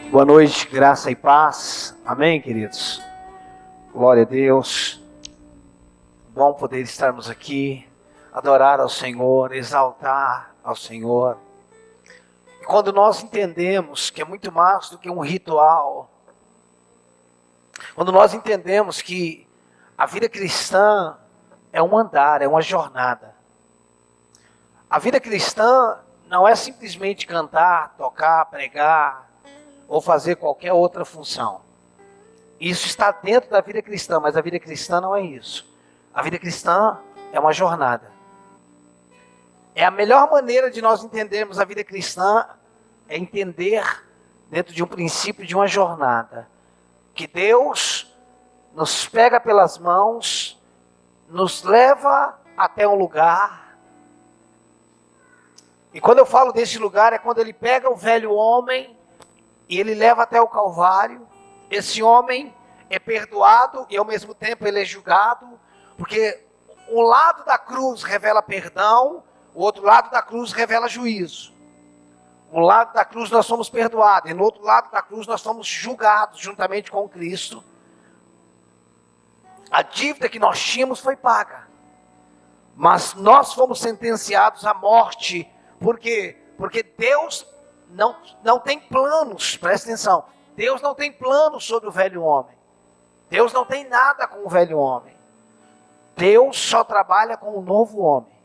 Boa noite, graça e paz. Amém, queridos? Glória a Deus. Bom poder estarmos aqui, adorar ao Senhor, exaltar ao Senhor. E quando nós entendemos que é muito mais do que um ritual, quando nós entendemos que a vida cristã é um andar, é uma jornada. A vida cristã não é simplesmente cantar, tocar, pregar ou fazer qualquer outra função. Isso está dentro da vida cristã, mas a vida cristã não é isso. A vida cristã é uma jornada. É a melhor maneira de nós entendermos a vida cristã, é entender dentro de um princípio de uma jornada. Que Deus nos pega pelas mãos, nos leva até um lugar. E quando eu falo desse lugar, é quando Ele pega o velho homem e Ele leva até o Calvário. Esse homem é perdoado e ao mesmo tempo ele é julgado, porque um lado da cruz revela perdão, o outro lado da cruz revela juízo. Um lado da cruz nós somos perdoados, e no outro lado da cruz nós somos julgados juntamente com Cristo. A dívida que nós tínhamos foi paga, mas nós fomos sentenciados à morte. Por quê? Porque Deus não tem planos, presta atenção, Deus não tem planos sobre o velho homem. Deus não tem nada com o velho homem. Deus só trabalha com o novo homem.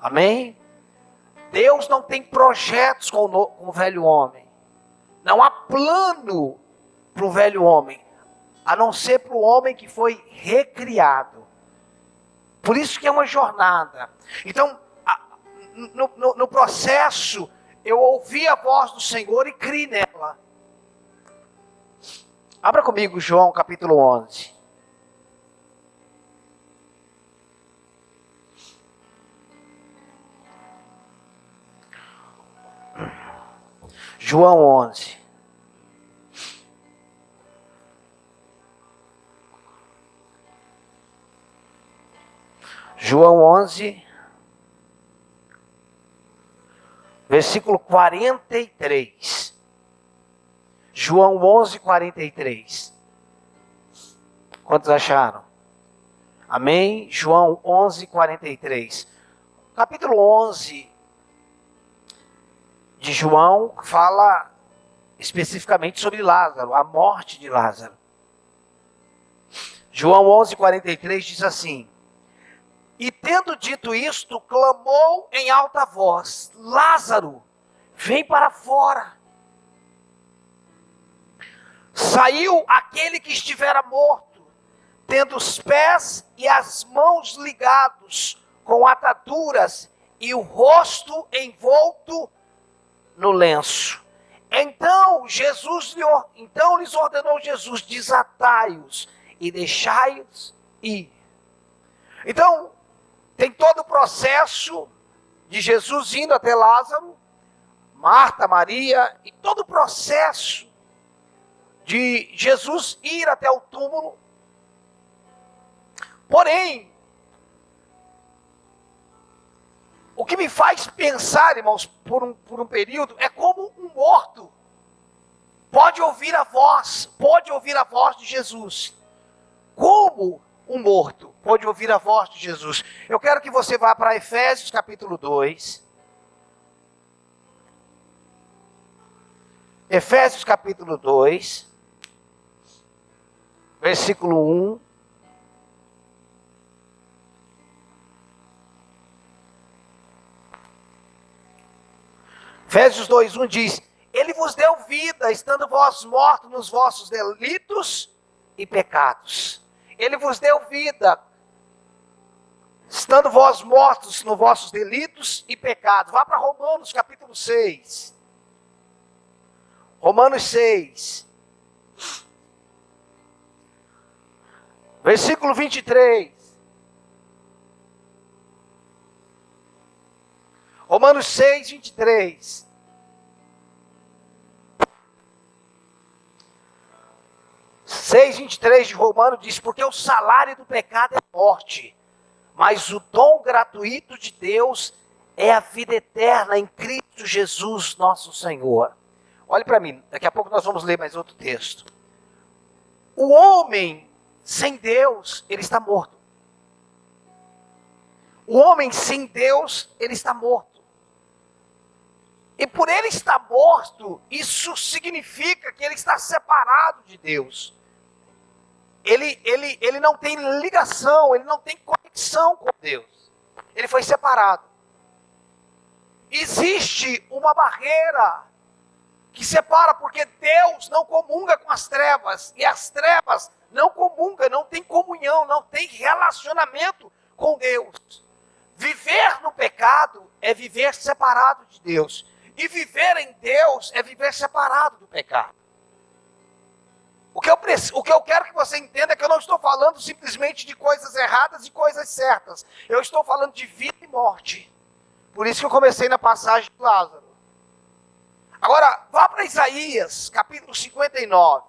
Amém? Deus não tem projetos com o velho homem. Não há plano para o velho homem, a não ser para o homem que foi recriado. Por isso que é uma jornada. Então, no processo, eu ouvi a voz do Senhor e criei nela. Abra comigo João capítulo 11. João 11. João 11, versículo 43. João 11, 43. Quantos acharam? Amém? João 11, 43. Capítulo 11 de João fala especificamente sobre Lázaro, a morte de Lázaro. João 11, 43 diz assim: E tendo dito isto, clamou em alta voz: Lázaro, vem para fora. Saiu aquele que estivera morto, tendo os pés e as mãos ligados com ataduras e o rosto envolto no lenço. Então lhes ordenou Jesus: desatai-os e deixai-os ir. Então, tem todo o processo de Jesus indo até Lázaro, Marta, Maria, e todo o processo de Jesus ir até o túmulo. Porém, o que me faz pensar, irmãos, por um período, é como um morto pode ouvir a voz de Jesus. Como um morto pode ouvir a voz de Jesus. Eu quero que você vá para Efésios capítulo 2. Efésios capítulo 2, versículo 1. Efésios 2, 1 diz: Ele vos deu vida, estando vós mortos nos vossos delitos e pecados. Ele vos deu vida, estando vós mortos nos vossos delitos e pecados. Vá para Romanos capítulo 6. Romanos 6. Versículo 23. Romanos 6, 23. Seis, 23 de Romanos diz: porque o salário do pecado é morte, mas o dom gratuito de Deus é a vida eterna em Cristo Jesus nosso Senhor. Olhe para mim, daqui a pouco nós vamos ler mais outro texto. O homem sem Deus, ele está morto. O homem sem Deus, ele está morto. E por ele estar morto, isso significa que ele está separado de Deus. Ele não tem ligação, ele não tem conexão com Deus. Ele foi separado. Existe uma barreira que separa, porque Deus não comunga com as trevas, e as trevas não comungam, não tem comunhão, não tem relacionamento com Deus. Viver no pecado é viver separado de Deus, e viver em Deus é viver separado do pecado. O que eu quero que você entenda é que eu não estou falando simplesmente de coisas erradas e coisas certas. Eu estou falando de vida e morte. Por isso que eu comecei na passagem de Lázaro. Agora, vá para Isaías, capítulo 59.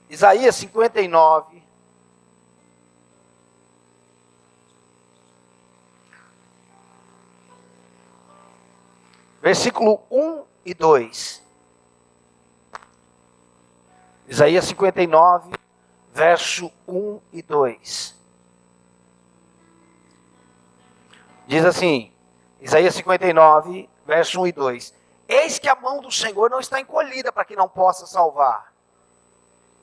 Isaías 59. Versículo 1 e 2. Isaías 59, verso 1 e 2. Diz assim, Isaías 59, verso 1 e 2. Eis que a mão do Senhor não está encolhida para que não possa salvar,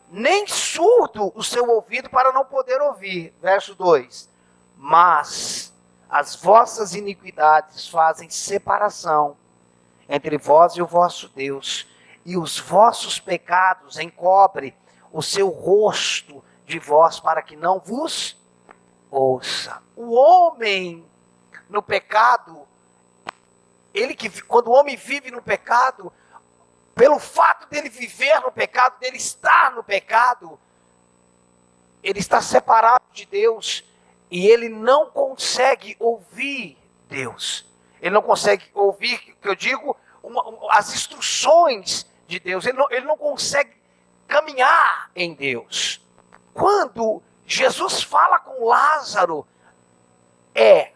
nem surdo o seu ouvido para não poder ouvir. Verso 2. Mas as vossas iniquidades fazem separação entre vós e o vosso Deus, e os vossos pecados encobrem o seu rosto de vós para que não vos ouça. O homem no pecado, quando o homem vive no pecado, pelo fato dele viver no pecado, dele estar no pecado, ele está separado de Deus e ele não consegue ouvir Deus. Ele não consegue ouvir, que eu digo, as instruções de Deus. Ele não consegue caminhar em Deus. Quando Jesus fala com Lázaro, é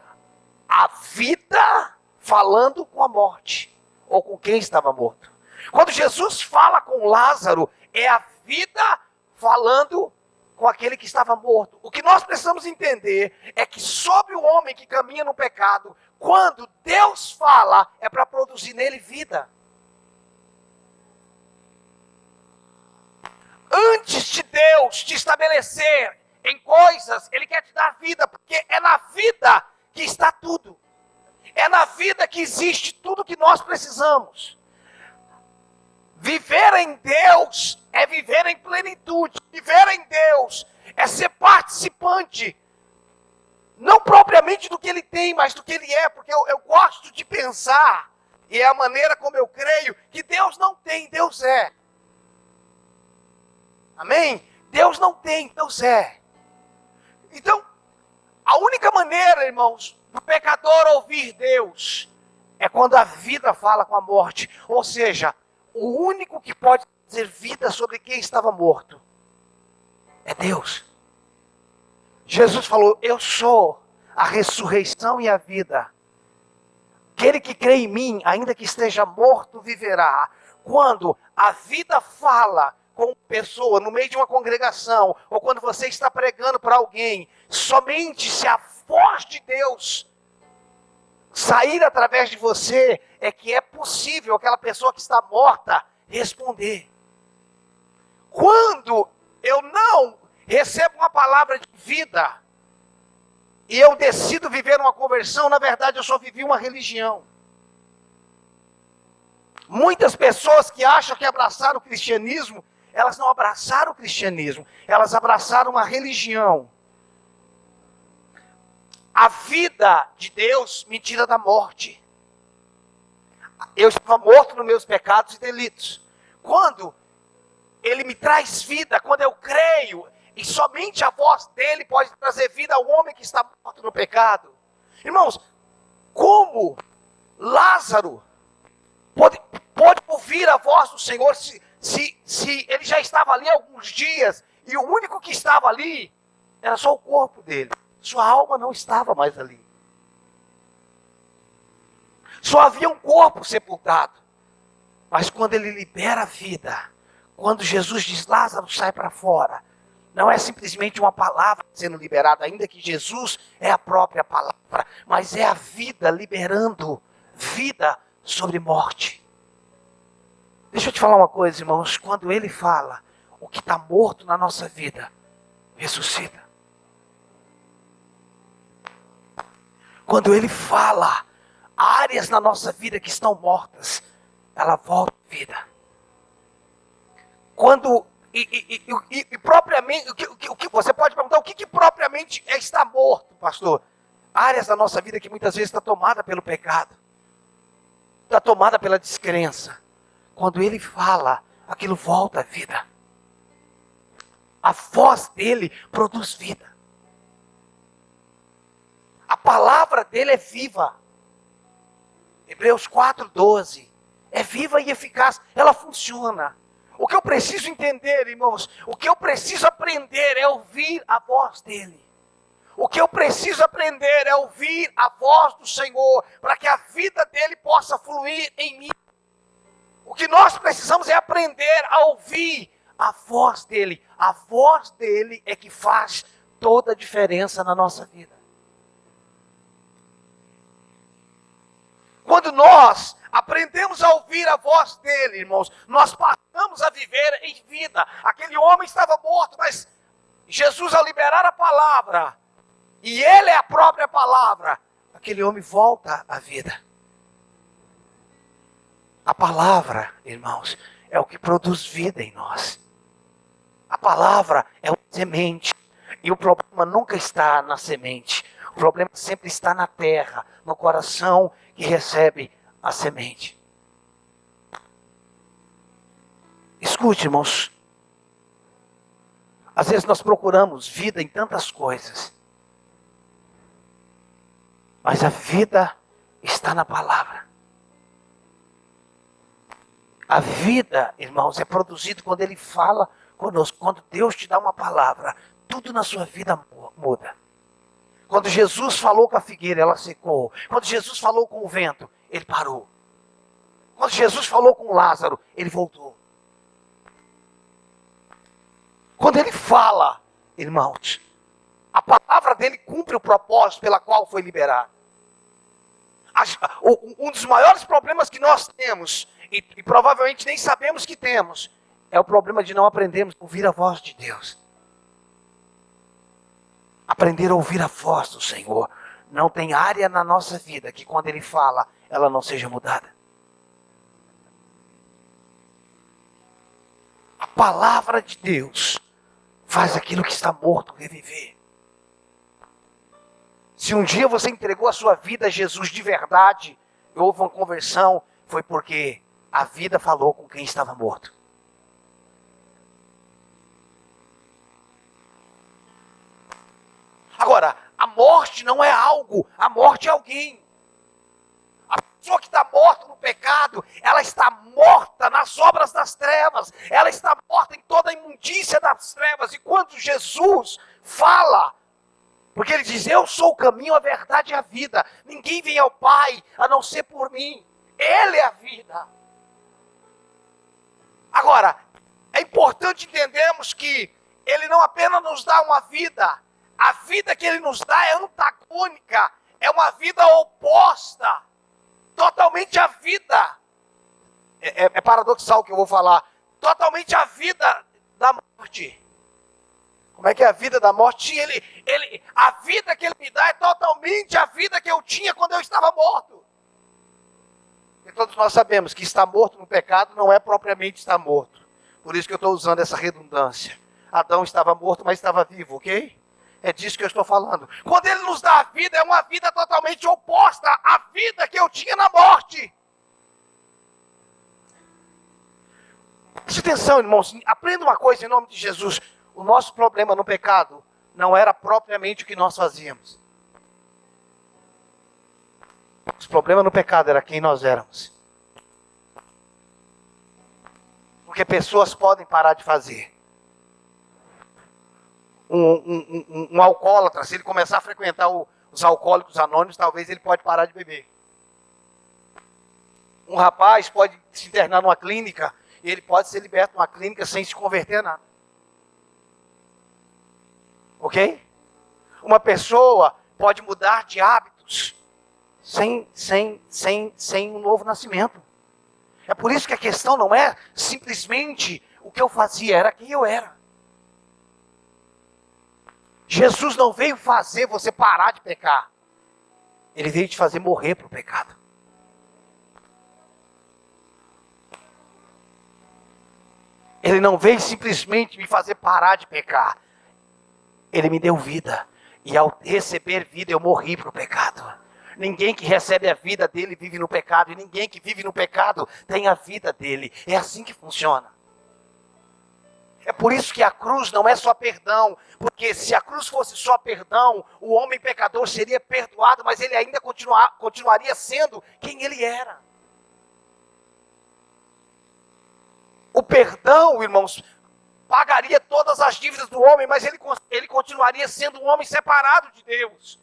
a vida falando com a morte, ou com quem estava morto. Quando Jesus fala com Lázaro, é a vida falando com aquele que estava morto. O que nós precisamos entender é que sobre o homem que caminha no pecado, quando Deus fala, é para produzir nele vida. Antes de Deus te estabelecer em coisas, Ele quer te dar vida, porque é na vida que está tudo. É na vida que existe tudo que nós precisamos. Viver em Deus é viver em plenitude. Viver em Deus é ser participante. Não propriamente do que Ele tem, mas do que Ele é. Porque eu gosto de pensar, e é a maneira como eu creio, que Deus não tem, Deus é. Amém? Deus não tem, Deus é. Então, a única maneira, irmãos, do pecador ouvir Deus é quando a vida fala com a morte. Ou seja, o único que pode trazer vida sobre quem estava morto é Deus. Jesus falou, eu sou a ressurreição e a vida. Aquele que crê em mim, ainda que esteja morto, viverá. Quando a vida fala com pessoa no meio de uma congregação, ou quando você está pregando para alguém, somente se a voz de Deus sair através de você, é que é possível aquela pessoa que está morta responder. Quando eu não recebo uma palavra de vida, e eu decido viver uma conversão, na verdade eu só vivi uma religião. Muitas pessoas que acham que abraçaram o cristianismo, elas não abraçaram o cristianismo, elas abraçaram uma religião. A vida de Deus me tira da morte. Eu estava morto nos meus pecados e delitos. Quando Ele me traz vida, quando eu creio, e somente a voz dEle pode trazer vida ao homem que está morto no pecado. Irmãos, como Lázaro pode ouvir a voz do Senhor se ele já estava ali há alguns dias, e o único que estava ali era só o corpo dele. Sua alma não estava mais ali. Só havia um corpo sepultado. Mas quando ele libera a vida, quando Jesus diz, Lázaro, sai para fora, não é simplesmente uma palavra sendo liberada, ainda que Jesus é a própria palavra, mas é a vida liberando vida sobre morte. Deixa eu te falar uma coisa, irmãos, quando ele fala, o que está morto na nossa vida, ressuscita. Quando ele fala, áreas na nossa vida que estão mortas, ela volta à vida. Quando, propriamente, o que você pode perguntar, o que propriamente está morto, pastor? Áreas da nossa vida que muitas vezes está tomada pelo pecado, está tomada pela descrença. Quando ele fala, aquilo volta à vida. A voz dele produz vida. A palavra dele é viva. Hebreus 4:12. É viva e eficaz. Ela funciona. O que eu preciso entender, irmãos, o que eu preciso aprender é ouvir a voz dele. O que eu preciso aprender é ouvir a voz do Senhor, para que a vida dele possa fluir em mim. O que nós precisamos é aprender a ouvir a voz dele. A voz dele é que faz toda a diferença na nossa vida. Quando nós aprendemos a ouvir a voz dele, irmãos, nós passamos a viver em vida. Aquele homem estava morto, mas Jesus, ao liberar a palavra, e ele é a própria palavra, aquele homem volta à vida. A palavra, irmãos, é o que produz vida em nós. A palavra é uma semente. E o problema nunca está na semente. O problema sempre está na terra, no coração que recebe a semente. Escute, irmãos. Às vezes nós procuramos vida em tantas coisas. Mas a vida está na palavra. A vida, irmãos, é produzida quando ele fala conosco. Quando Deus te dá uma palavra, tudo na sua vida muda. Quando Jesus falou com a figueira, ela secou. Quando Jesus falou com o vento, ele parou. Quando Jesus falou com Lázaro, ele voltou. Quando ele fala, irmãos, a palavra dele cumpre o propósito pela qual foi liberado. Um dos maiores problemas que nós temos, e provavelmente nem sabemos que temos, é o problema de não aprendermos a ouvir a voz de Deus. Aprender a ouvir a voz do Senhor. Não tem área na nossa vida que quando ele fala, ela não seja mudada. A palavra de Deus faz aquilo que está morto reviver. Se um dia você entregou a sua vida a Jesus de verdade, e houve uma conversão, foi porque a vida falou com quem estava morto. Agora, a morte não é algo, a morte é alguém. A pessoa que está morta no pecado, ela está morta nas obras das trevas, ela está morta em toda a imundícia das trevas. E quando Jesus fala, porque ele diz, eu sou o caminho, a verdade e a vida, ninguém vem ao Pai a não ser por mim, ele é a vida. Agora, é importante entendermos que ele não apenas nos dá uma vida, a vida que ele nos dá é antagônica, é uma vida oposta, totalmente a vida, é paradoxal o que eu vou falar, totalmente a vida da morte. Como é que é a vida da morte? A vida que ele me dá é totalmente a vida que eu tinha quando eu estava morto. E todos nós sabemos que estar morto no pecado não é propriamente estar morto. Por isso que eu estou usando essa redundância. Adão estava morto, mas estava vivo, ok? É disso que eu estou falando. Quando ele nos dá a vida, é uma vida totalmente oposta à vida que eu tinha na morte. Preste atenção, irmãos. Aprenda uma coisa em nome de Jesus. O nosso problema no pecado não era propriamente o que nós fazíamos. O problema no pecado era quem nós éramos. Porque pessoas podem parar de fazer. Um alcoólatra, se ele começar a frequentar os alcoólicos anônimos, talvez ele pode parar de beber. Um rapaz pode se internar numa clínica, e ele pode ser liberto numa clínica sem se converter a nada. Ok? Uma pessoa pode mudar de hábitos sem um novo nascimento. É por isso que a questão não é simplesmente o que eu fazia, era quem eu era. Jesus não veio fazer você parar de pecar. Ele veio te fazer morrer para o pecado. Ele não veio simplesmente me fazer parar de pecar. Ele me deu vida. E ao receber vida, eu morri para o pecado. Ninguém que recebe a vida dele vive no pecado. E ninguém que vive no pecado tem a vida dele. É assim que funciona. É por isso que a cruz não é só perdão. Porque se a cruz fosse só perdão, o homem pecador seria perdoado, mas ele ainda continuaria sendo quem ele era. O perdão, irmãos, pagaria todas as dívidas do homem, mas ele continuaria sendo um homem separado de Deus.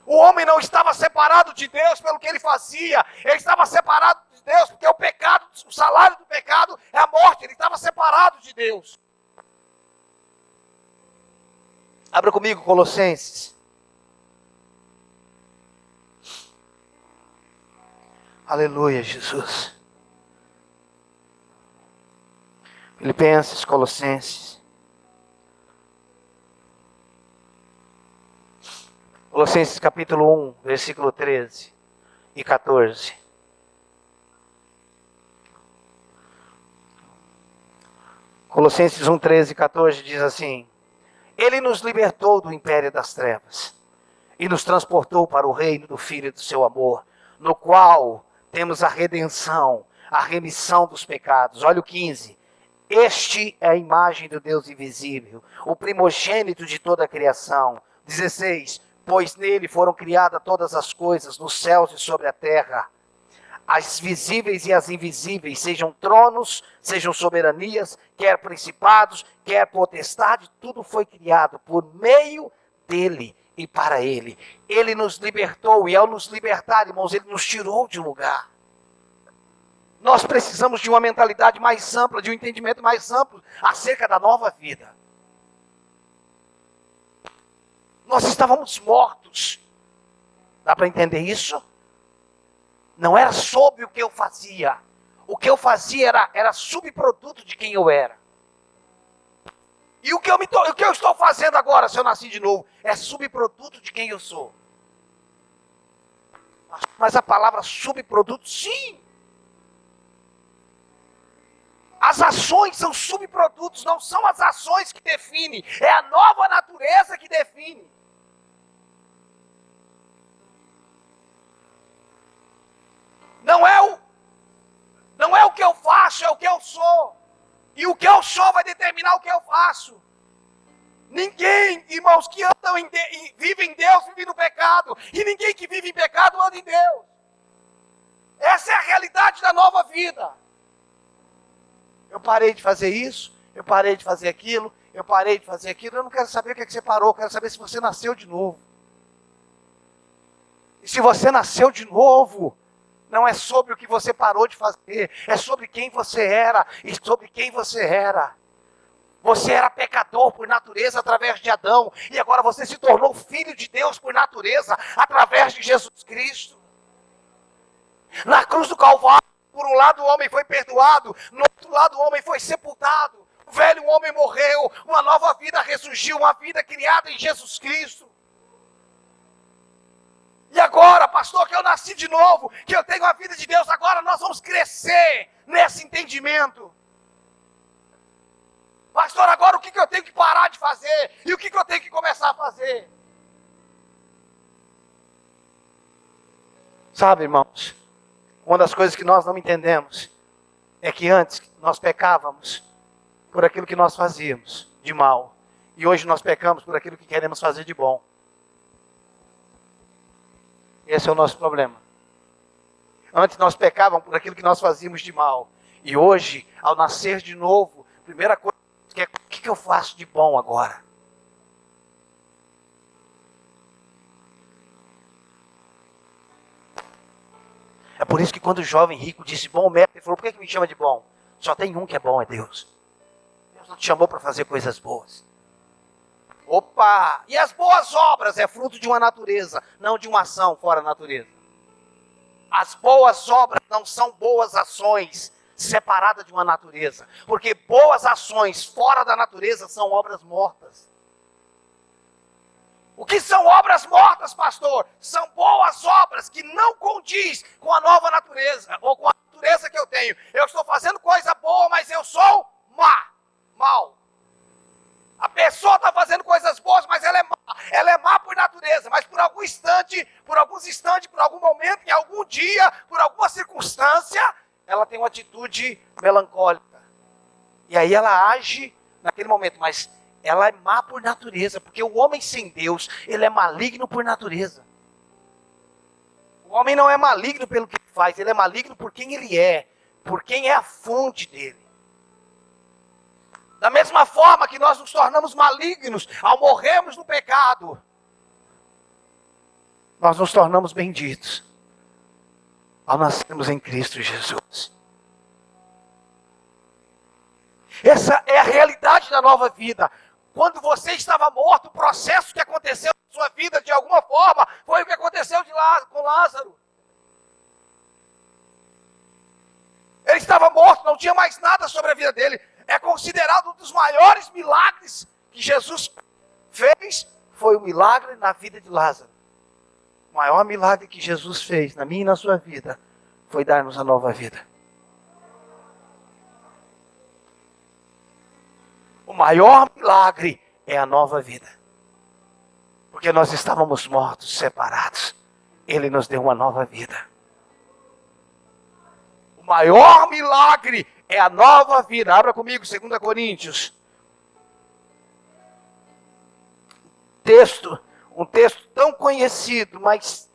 O homem não estava separado de Deus pelo que ele fazia. Ele estava separado de Deus porque o pecado, o salário do pecado é a morte. Ele estava separado de Deus. Abra comigo Colossenses. Aleluia, Jesus. Filipenses, Colossenses. Colossenses capítulo 1, versículo 13 e 14. Colossenses 1, 13 e 14 diz assim: Ele nos libertou do império das trevas e nos transportou para o reino do Filho do seu amor, no qual temos a redenção, a remissão dos pecados. Olha o 15. Este é a imagem do Deus invisível, o primogênito de toda a criação. 16. Pois nele foram criadas todas as coisas, nos céus e sobre a terra, as visíveis e as invisíveis, sejam tronos, sejam soberanias, quer principados, quer potestade, tudo foi criado por meio dele e para ele. Ele nos libertou, e ao nos libertar, irmãos, ele nos tirou de um lugar. Nós precisamos de uma mentalidade mais ampla, de um entendimento mais amplo acerca da nova vida. Nós estávamos mortos. Dá para entender isso? Não era sobre o que eu fazia. O que eu fazia era subproduto de quem eu era. E o que eu estou fazendo agora, se eu nasci de novo, é subproduto de quem eu sou. Mas a palavra subproduto, sim. As ações são subprodutos, não são as ações que definem. É a nova natureza que define. Não é o que eu faço, é o que eu sou. E o que eu sou vai determinar o que eu faço. Ninguém, irmãos, que andam vivem em Deus, vive no pecado. E ninguém que vive em pecado anda em Deus. Essa é a realidade da nova vida. Eu parei de fazer isso, eu parei de fazer aquilo, eu parei de fazer aquilo. Eu não quero saber o que você parou, eu quero saber se você nasceu de novo. E se você nasceu de novo, não é sobre o que você parou de fazer, é sobre quem você era e sobre quem você era. Você era pecador por natureza através de Adão, e agora você se tornou filho de Deus por natureza através de Jesus Cristo. Na cruz do Calvário, por um lado o homem foi perdoado, no outro lado o homem foi sepultado. O velho homem morreu, uma nova vida ressurgiu, uma vida criada em Jesus Cristo. E agora, pastor, que eu nasci de novo, que eu tenho a vida de Deus, agora nós vamos crescer nesse entendimento. Pastor, agora o que eu tenho que parar de fazer? E o que eu tenho que começar a fazer? Sabe, irmãos, uma das coisas que nós não entendemos é que antes nós pecávamos por aquilo que nós fazíamos de mal. E hoje nós pecamos por aquilo que queremos fazer de bom. Esse é o nosso problema. Antes nós pecávamos por aquilo que nós fazíamos de mal. E hoje, ao nascer de novo, a primeira coisa que é: o que eu faço de bom agora? É por isso que quando o jovem rico disse, bom mestre, ele falou, por que me chama de bom? Só tem um que é bom, é Deus. Deus não te chamou para fazer coisas boas. Opa! E as boas obras é fruto de uma natureza, não de uma ação fora da natureza. As boas obras não são boas ações separadas de uma natureza. Porque boas ações fora da natureza são obras mortas. O que são obras mortas, pastor? São boas obras que não condiz com a nova natureza, ou com a natureza que eu tenho. Eu estou fazendo coisa boa, mas eu sou mal. A pessoa está fazendo coisas boas, mas ela é má. Ela é má por natureza, mas por algum instante, por algum momento, em algum dia, por alguma circunstância, ela tem uma atitude melancólica. E aí ela age naquele momento, mas ela é má por natureza, porque o homem sem Deus, ele é maligno por natureza. O homem não é maligno pelo que ele faz, ele é maligno por quem ele é, por quem é a fonte dele. Da mesma forma que nós nos tornamos malignos ao morrermos no pecado, nós nos tornamos benditos ao nascermos em Cristo Jesus. Essa é a realidade da nova vida. Quando você estava morto, o processo que aconteceu na sua vida, de alguma forma, foi o que aconteceu com Lázaro. Ele estava morto, não tinha mais nada sobre a vida dele. É considerado um dos maiores milagres que Jesus fez, foi o milagre na vida de Lázaro. O maior milagre que Jesus fez na minha e na sua vida, foi dar-nos a nova vida. O maior milagre é a nova vida. Porque nós estávamos mortos, separados. Ele nos deu uma nova vida. O maior milagre é a nova vida. Abra comigo, 2 Coríntios. Um texto tão conhecido, mas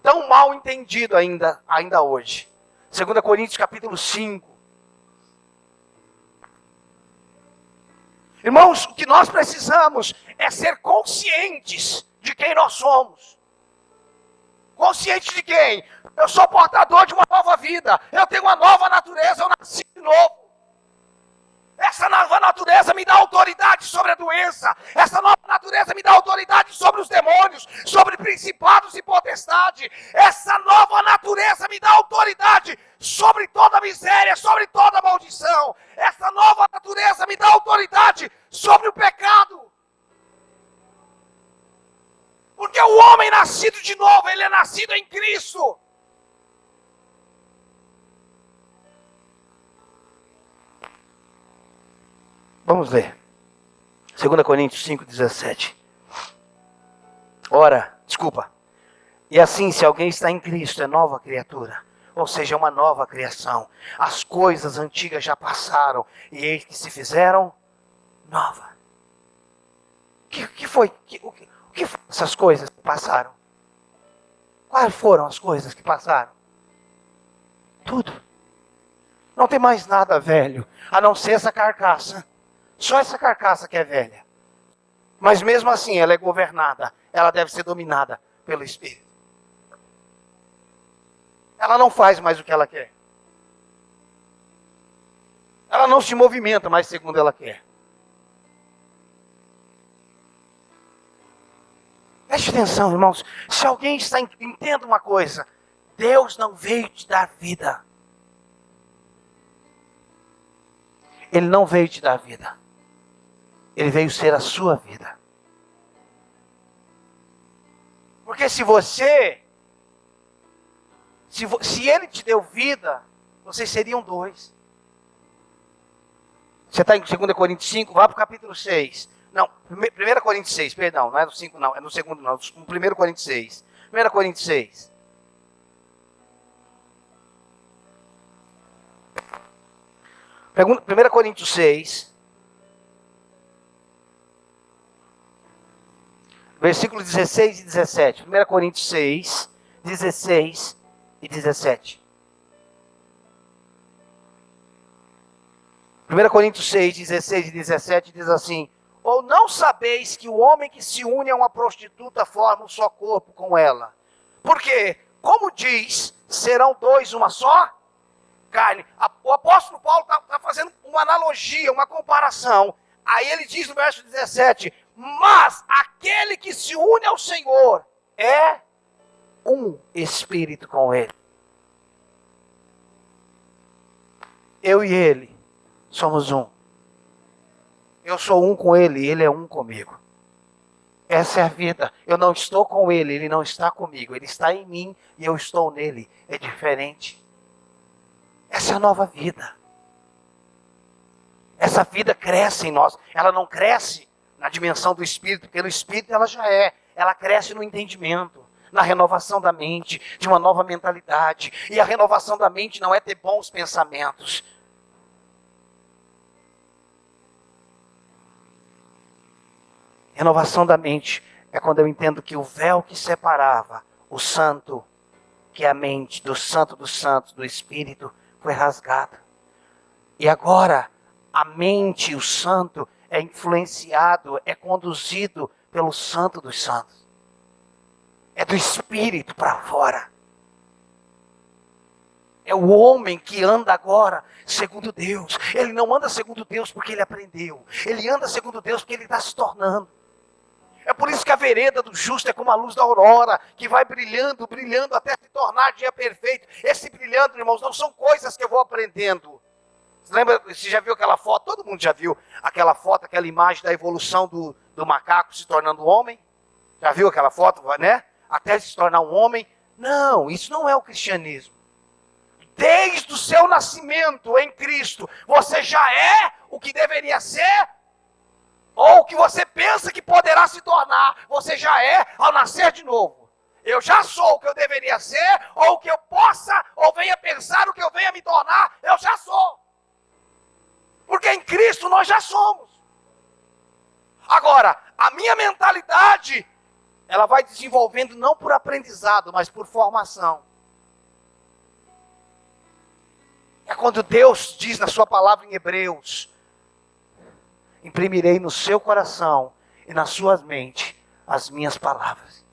tão mal entendido ainda hoje. 2 Coríntios capítulo 5. Irmãos, o que nós precisamos é ser conscientes de quem nós somos. Consciente de quem? Eu sou portador de uma nova vida. Eu tenho uma nova natureza, eu nasci de novo. Essa nova natureza me dá autoridade sobre a doença. Essa nova natureza me dá autoridade sobre os demônios, sobre principados e potestade. Essa nova natureza me dá autoridade sobre toda miséria, sobre toda maldição. Essa nova natureza me dá autoridade sobre o pecado. Porque o homem nascido de novo, ele é nascido em Cristo. Vamos ler. 2 Coríntios 5,17. E assim, se alguém está em Cristo, é nova criatura. Ou seja, é uma nova criação. As coisas antigas já passaram, e eis que se fizeram nova. O que foram essas coisas que passaram? Quais foram as coisas que passaram? Tudo. Não tem mais nada velho, a não ser essa carcaça. Só essa carcaça que é velha. Mas mesmo assim ela é governada. Ela deve ser dominada pelo Espírito. Ela não faz mais o que ela quer. Ela não se movimenta mais segundo ela quer. Preste atenção, irmãos. Se alguém entenda uma coisa. Deus não veio te dar vida. Ele não veio te dar vida. Ele veio ser a sua vida. Porque se Ele te deu vida, vocês seriam dois. Você está em 2 Coríntios 5, vá para o capítulo 6. Não, 1 Coríntios 6, perdão, não é no 5 não, é no segundo não, no 1 Coríntios 6. 1 Coríntios 6. Pergunta, 1 Coríntios 6, versículos 16 e 17. 1 Coríntios 6, 16 e 17. 1 Coríntios 6, 16 e 17 diz assim: ou não sabeis que o homem que se une a uma prostituta forma um só corpo com ela? Porque como diz, serão dois uma só carne. O apóstolo Paulo está fazendo uma analogia, uma comparação. Aí ele diz no verso 17, mas aquele que se une ao Senhor é um espírito com ele. Eu e ele somos um. Eu sou um com ele e ele é um comigo. Essa é a vida. Eu não estou com ele, ele não está comigo. Ele está em mim e eu estou nele. É diferente. Essa é a nova vida. Essa vida cresce em nós. Ela não cresce na dimensão do Espírito, porque no Espírito ela já é. Ela cresce no entendimento, na renovação da mente, de uma nova mentalidade. E a renovação da mente não é ter bons pensamentos. Renovação da mente é quando eu entendo que o véu que separava o santo, que é a mente, do santo dos santos, do Espírito, foi rasgado. E agora, a mente, o santo, é influenciado, é conduzido pelo santo dos santos. É do Espírito para fora. É o homem que anda agora segundo Deus. Ele não anda segundo Deus porque ele aprendeu. Ele anda segundo Deus porque ele está se tornando. É por isso que a vereda do justo é como a luz da aurora, que vai brilhando, brilhando até se tornar dia perfeito. Esse brilhando, irmãos, não são coisas que eu vou aprendendo. Você lembra, você já viu aquela foto? Todo mundo já viu aquela foto, aquela imagem da evolução do macaco se tornando homem? Já viu aquela foto, né? Até se tornar um homem? Não, isso não é o cristianismo. Desde o seu nascimento em Cristo, você já é o que deveria ser, ou o que você pensa que poderá se tornar. Você já é ao nascer de novo. Eu já sou o que eu deveria ser, ou o que eu possa, ou venha pensar o que eu venha me tornar, eu já sou. Porque em Cristo nós já somos. Agora, a minha mentalidade, ela vai desenvolvendo não por aprendizado, mas por formação. É quando Deus diz na sua palavra em Hebreus, imprimirei no seu coração e na sua mente as minhas palavras.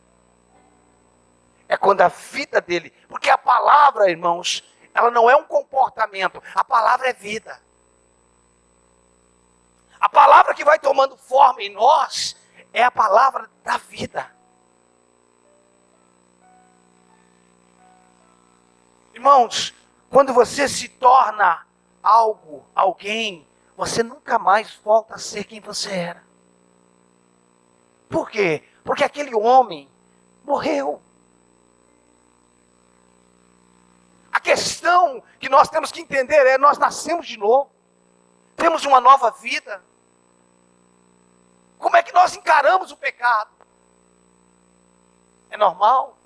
É quando a vida dele, porque a palavra, irmãos, ela não é um comportamento, a palavra é vida. A palavra que vai tomando forma em nós é a palavra da vida. Irmãos, quando você se torna algo, alguém, você nunca mais volta a ser quem você era. Por quê? Porque aquele homem morreu. A questão que nós temos que entender é: nós nascemos de novo. Temos uma nova vida. Como é que nós encaramos o pecado? É normal?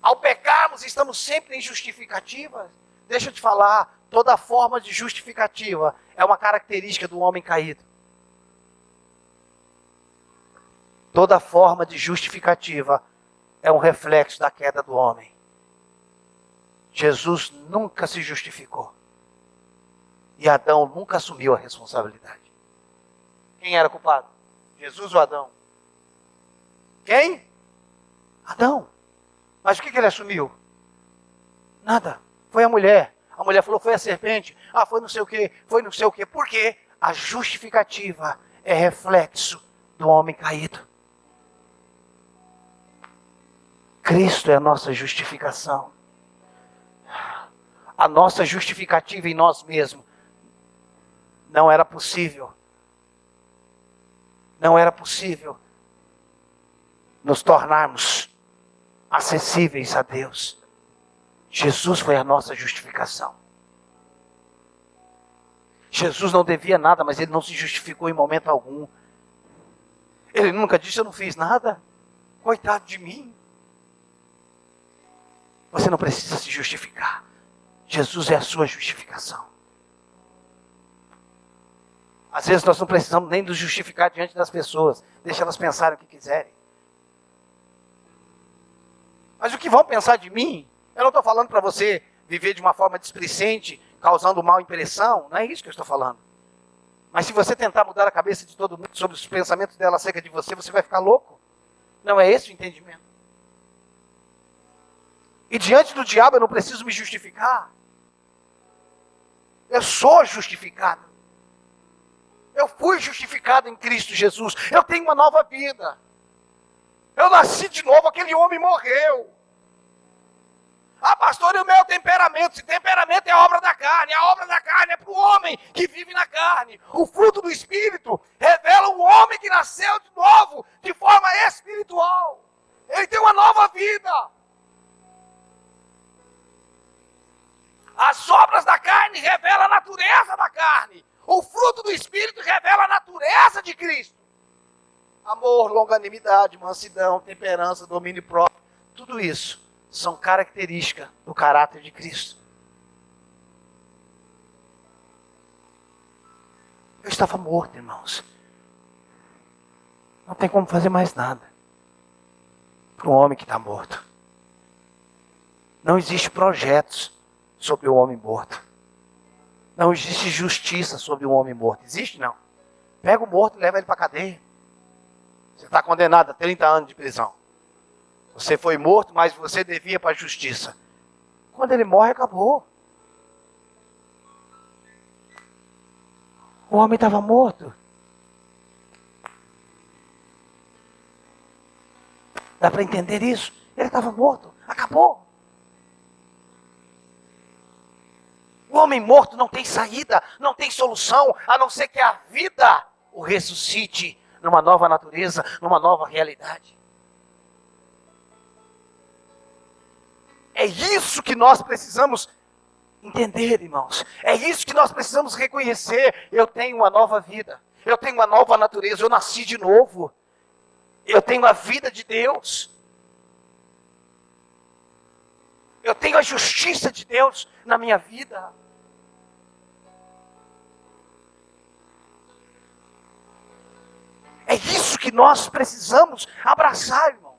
Ao pecarmos, estamos sempre em justificativas. Deixa eu te falar, toda forma de justificativa é uma característica do homem caído. Toda forma de justificativa é um reflexo da queda do homem. Jesus nunca se justificou. E Adão nunca assumiu a responsabilidade. Quem era culpado? Jesus ou Adão? Quem? Adão. Mas o que ele assumiu? Nada. Foi a mulher. A mulher falou, foi a serpente. Ah, foi não sei o quê. Foi não sei o quê. Por quê? A justificativa é reflexo do homem caído. Cristo é a nossa justificação. A nossa justificativa em nós mesmos não era possível. Não era possível nos tornarmos acessíveis a Deus. Jesus foi a nossa justificação. Jesus não devia nada, mas ele não se justificou em momento algum. Ele nunca disse, eu não fiz nada. Coitado de mim. Você não precisa se justificar. Jesus é a sua justificação. Às vezes nós não precisamos nem nos justificar diante das pessoas. Deixa elas pensarem o que quiserem. Mas o que vão pensar de mim? Eu não estou falando para você viver de uma forma displicente, causando mal impressão. Não é isso que eu estou falando. Mas se você tentar mudar a cabeça de todo mundo sobre os pensamentos dela acerca de você, você vai ficar louco. Não é esse o entendimento. E diante do diabo eu não preciso me justificar. Eu sou justificado. Eu fui justificado em Cristo Jesus. Eu tenho uma nova vida. Eu nasci de novo, aquele homem morreu. Ah, pastor, e o meu temperamento? Se temperamento é obra da carne, a obra da carne é para o homem que vive na carne. O fruto do Espírito revela um homem que nasceu de novo, de forma espiritual. Ele tem uma nova vida. As obras da carne revelam a natureza da carne. O fruto do Espírito revela a natureza de Cristo. Amor, longanimidade, mansidão, temperança, domínio próprio. Tudo isso são características do caráter de Cristo. Eu estava morto, irmãos. Não tem como fazer mais nada para um homem que está morto. Não existe projetos sobre o homem morto. Não existe justiça sobre o homem morto. Existe não. Pega o morto e leva ele para a cadeia. Você está condenado a 30 anos de prisão. Você foi morto, mas você devia para a justiça. Quando ele morre, acabou. O homem estava morto. Dá para entender isso? Ele estava morto. Acabou. O homem morto não tem saída, não tem solução, a não ser que a vida o ressuscite numa nova natureza, numa nova realidade. É isso que nós precisamos entender, irmãos. É isso que nós precisamos reconhecer. Eu tenho uma nova vida. Eu tenho uma nova natureza. Eu nasci de novo. Eu tenho a vida de Deus. Eu tenho a justiça de Deus na minha vida. É isso que nós precisamos abraçar, irmãos.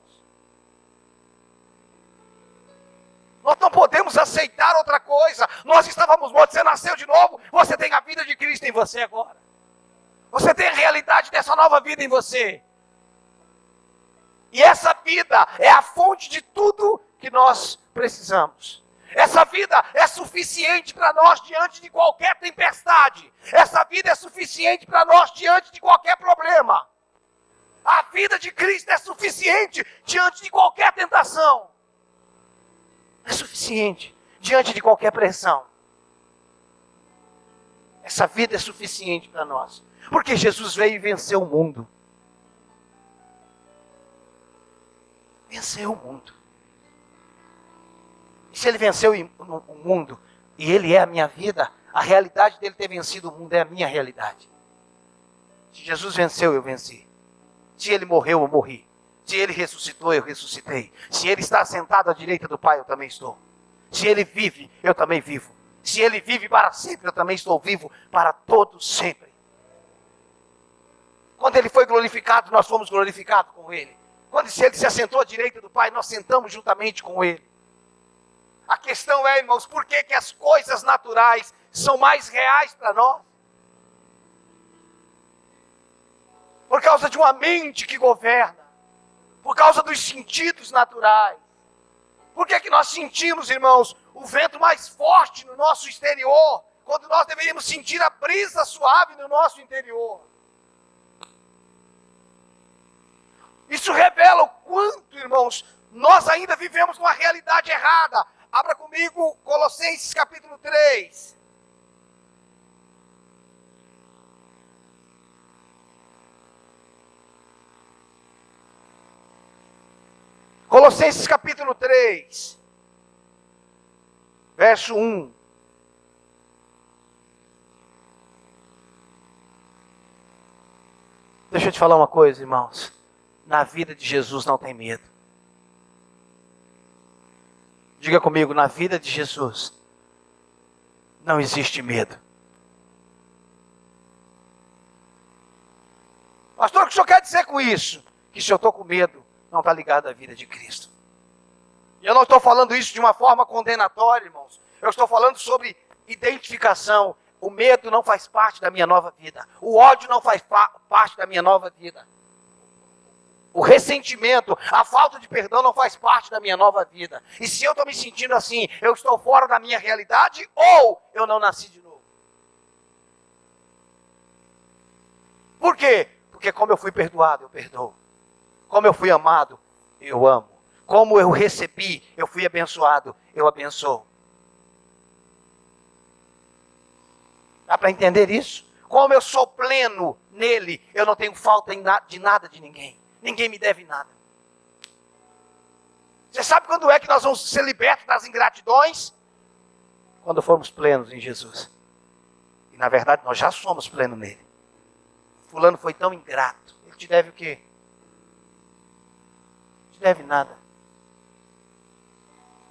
Nós não podemos aceitar outra coisa. Nós estávamos mortos, você nasceu de novo, você tem a vida de Cristo em você agora. Você tem a realidade dessa nova vida em você. E essa vida é a fonte de tudo que nós precisamos. Essa vida é suficiente para nós diante de qualquer tempestade. Essa vida é suficiente para nós diante de qualquer problema. A vida de Cristo é suficiente diante de qualquer tentação. É suficiente diante de qualquer pressão. Essa vida é suficiente para nós. Porque Jesus veio e venceu o mundo. Venceu o mundo. E se ele venceu o mundo, e ele é a minha vida, a realidade dele ter vencido o mundo é a minha realidade. Se Jesus venceu, eu venci. Se ele morreu, eu morri. Se ele ressuscitou, eu ressuscitei. Se ele está sentado à direita do Pai, eu também estou. Se ele vive, eu também vivo. Se ele vive para sempre, eu também estou vivo para todo sempre. Quando ele foi glorificado, nós fomos glorificados com ele. Quando ele se assentou à direita do Pai, nós sentamos juntamente com ele. A questão é, irmãos, por que as coisas naturais são mais reais para nós? Por causa de uma mente que governa. Por causa dos sentidos naturais. Por que nós sentimos, irmãos, o vento mais forte no nosso exterior, quando nós deveríamos sentir a brisa suave no nosso interior? Isso revela o quanto, irmãos, nós ainda vivemos uma realidade errada. Abra comigo Colossenses capítulo 3. Colossenses capítulo 3, verso 1. Deixa eu te falar uma coisa, irmãos. Na vida de Jesus não tem medo. Diga comigo, na vida de Jesus não existe medo. Pastor, o que o senhor quer dizer com isso? Que se eu estou com medo, não está ligado à vida de Cristo. E eu não estou falando isso de uma forma condenatória, irmãos. Eu estou falando sobre identificação. O medo não faz parte da minha nova vida. O ódio não faz parte da minha nova vida. O ressentimento, a falta de perdão não faz parte da minha nova vida. E se eu estou me sentindo assim, eu estou fora da minha realidade ou eu não nasci de novo? Por quê? Porque como eu fui perdoado, eu perdoo. Como eu fui amado, eu amo. Como eu recebi, eu fui abençoado, eu abençoo. Dá para entender isso? Como eu sou pleno nele, eu não tenho falta de nada de ninguém. Ninguém me deve nada. Você sabe quando é que nós vamos ser libertos das ingratidões? Quando formos plenos em Jesus. E na verdade nós já somos plenos nele. Fulano foi tão ingrato. Ele te deve o quê? Não te deve nada.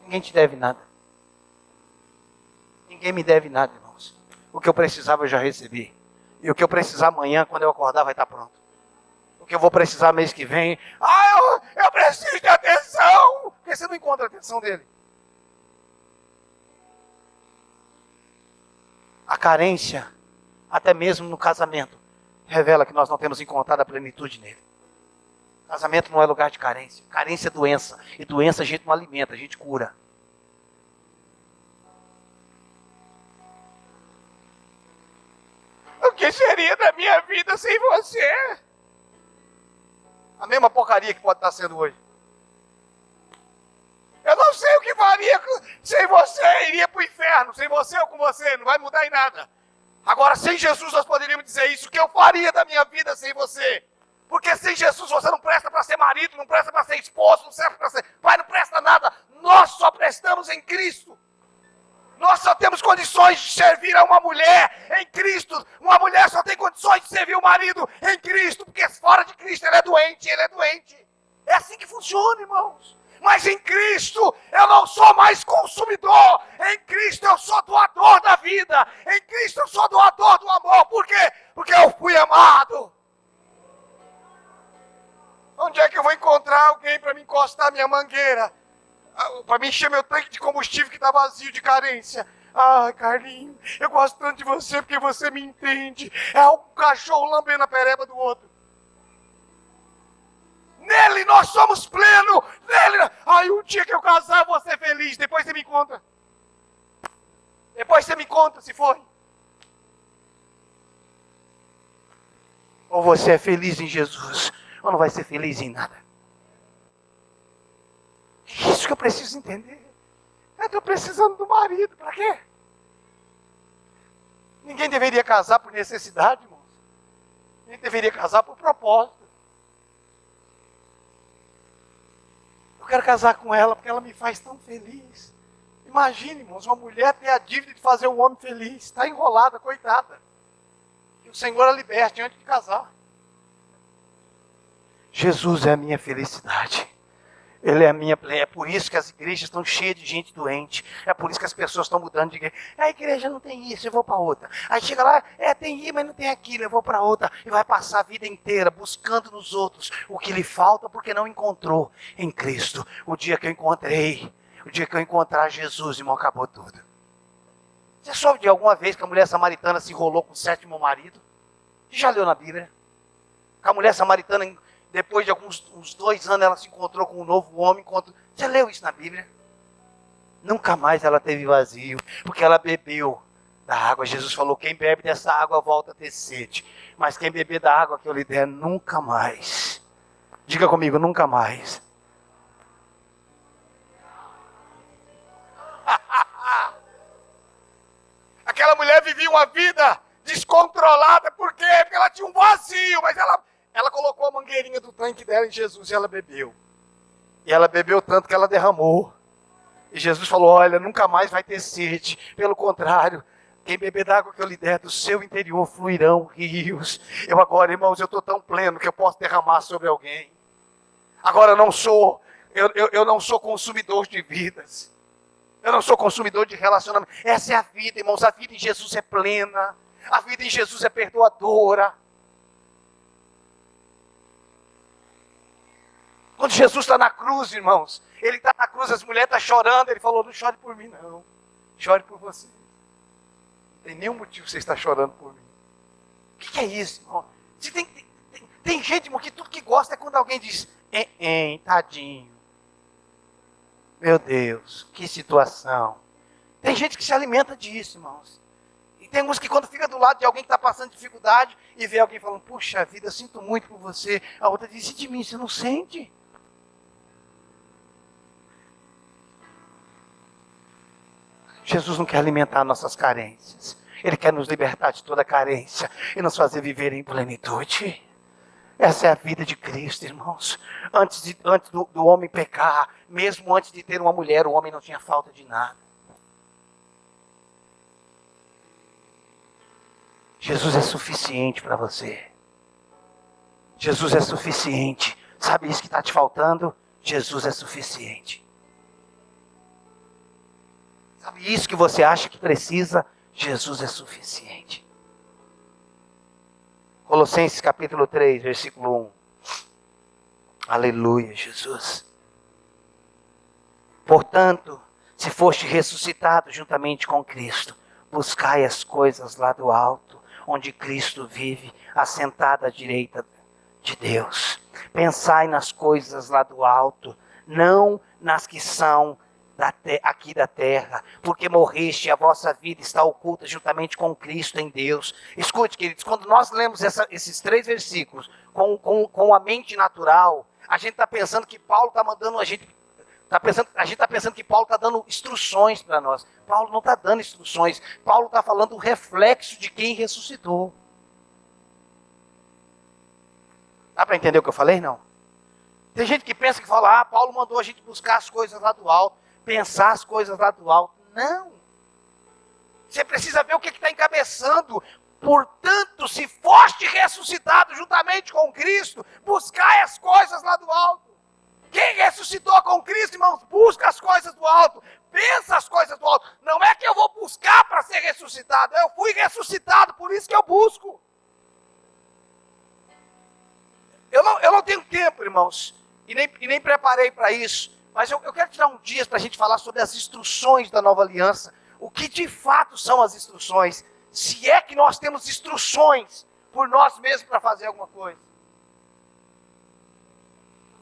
Ninguém te deve nada. Ninguém me deve nada, irmãos. O que eu precisava eu já recebi. E o que eu precisar amanhã, quando eu acordar, vai estar pronto. O que eu vou precisar mês que vem, eu preciso de atenção. Porque você não encontra a atenção dele. A carência, até mesmo no casamento, revela que nós não temos encontrado a plenitude nele. Casamento não é lugar de carência. Carência é doença. E doença a gente não alimenta, a gente cura. O que seria da minha vida sem você? A mesma porcaria que pode estar sendo hoje. Eu não sei o que faria sem você, iria para o inferno, sem você ou com você, não vai mudar em nada. Agora, sem Jesus nós poderíamos dizer isso, o que eu faria da minha vida sem você? Porque sem Jesus você não presta para ser marido, não presta para ser esposo, não serve para ser pai, não presta nada. Nós só prestamos em Cristo. Nós só temos condições de servir a uma mulher em Cristo. Uma mulher só tem condições de servir o marido em Cristo, porque fora de Cristo ele é doente, ele é doente. É assim que funciona, irmãos. Mas em Cristo eu não sou mais consumidor. Em Cristo eu sou doador da vida. Em Cristo eu sou doador do amor. Por quê? Porque eu fui amado. Onde é que eu vou encontrar alguém para me encostar minha mangueira? Para me encher meu tanque de combustível que está vazio de carência? Ah, Carlinhos, eu gosto tanto de você porque você me entende. É um cachorro lambendo a pereba do outro. Nele nós somos plenos. Nele. Aí um dia que eu casar eu vou ser feliz. Depois você me conta. Depois você me conta se foi. Ou você é feliz em Jesus, ou não vai ser feliz em nada. É isso que eu preciso entender. Eu estou precisando do marido. Para quê? Ninguém deveria casar por necessidade, irmãos. Ninguém deveria casar por propósito. Eu quero casar com ela porque ela me faz tão feliz. Imagine, irmãos, uma mulher ter a dívida de fazer um homem feliz. Está enrolada, coitada. Que o Senhor a liberte antes de casar. Jesus é a minha felicidade. Ele é a minha plena. É por isso que as igrejas estão cheias de gente doente. É por isso que as pessoas estão mudando de igreja. A igreja não tem isso, eu vou para outra. Aí chega lá, tem isso, mas não tem aquilo, eu vou para outra. E vai passar a vida inteira buscando nos outros o que lhe falta porque não encontrou em Cristo. O dia que eu encontrar Jesus, irmão, acabou tudo. Você soube de alguma vez que a mulher samaritana se enrolou com o 7º marido? Você já leu na Bíblia? Que a mulher samaritana, depois de uns 2 anos, ela se encontrou com um novo homem. Você leu isso na Bíblia? Nunca mais ela teve vazio, porque ela bebeu da água. Jesus falou, quem bebe dessa água volta a ter sede. Mas quem beber da água que eu lhe der, nunca mais. Diga comigo, nunca mais. Aquela mulher vivia uma vida descontrolada. Por quê? Porque ela tinha um vazio, mas ela colocou a mangueirinha do tanque dela em Jesus e ela bebeu. E ela bebeu tanto que ela derramou. E Jesus falou, olha, nunca mais vai ter sede. Pelo contrário, quem beber da água que eu lhe der, do seu interior fluirão rios. Eu agora, irmãos, eu estou tão pleno que eu posso derramar sobre alguém. Agora eu não sou consumidor de vidas. Eu não sou consumidor de relacionamento. Essa é a vida, irmãos. A vida em Jesus é plena. A vida em Jesus é perdoadora. Quando Jesus está na cruz, irmãos, ele está na cruz, as mulheres estão chorando, ele falou, não chore por mim não, chore por você. Não tem nenhum motivo você estar chorando por mim. O que é isso, irmão? Tem gente, irmão, que tudo que gosta é quando alguém diz, tadinho. Meu Deus, que situação. Tem gente que se alimenta disso, irmãos. E tem uns que quando fica do lado de alguém que está passando dificuldade e vê alguém falando, puxa vida, eu sinto muito por você. A outra diz, e de mim, você não sente? Jesus não quer alimentar nossas carências. Ele quer nos libertar de toda carência e nos fazer viver em plenitude. Essa é a vida de Cristo, irmãos. Antes do homem pecar, mesmo antes de ter uma mulher, o homem não tinha falta de nada. Jesus é suficiente para você. Jesus é suficiente. Sabe isso que está te faltando? Jesus é suficiente. Sabe isso que você acha que precisa? Jesus é suficiente. Colossenses capítulo 3, versículo 1. Aleluia, Jesus. Portanto, se foste ressuscitado juntamente com Cristo, buscai as coisas lá do alto, onde Cristo vive, assentado à direita de Deus. Pensai nas coisas lá do alto, não nas que são aqui da terra, porque morreste e a vossa vida está oculta juntamente com Cristo em Deus. Escute, queridos, quando nós lemos esses 3 versículos com a mente natural, a gente está pensando que Paulo está mandando a gente está pensando que Paulo está dando instruções para nós. Paulo não está dando instruções. Paulo está falando o reflexo de quem ressuscitou. Dá para entender o que eu falei? Não. Tem gente que pensa que fala, Paulo mandou a gente buscar as coisas lá do alto, pensar as coisas lá do alto. Não. Você precisa ver o que está encabeçando. Portanto, se foste ressuscitado juntamente com Cristo, buscai as coisas lá do alto. Quem ressuscitou com Cristo, irmãos, busca as coisas do alto, pensa as coisas do alto. Não é que eu vou buscar para ser ressuscitado, eu fui ressuscitado, por isso que eu busco. Eu não tenho tempo, irmãos, e nem preparei para isso, mas eu quero tirar um dia para a gente falar sobre as instruções da nova aliança, o que de fato são as instruções, se é que nós temos instruções por nós mesmos para fazer alguma coisa.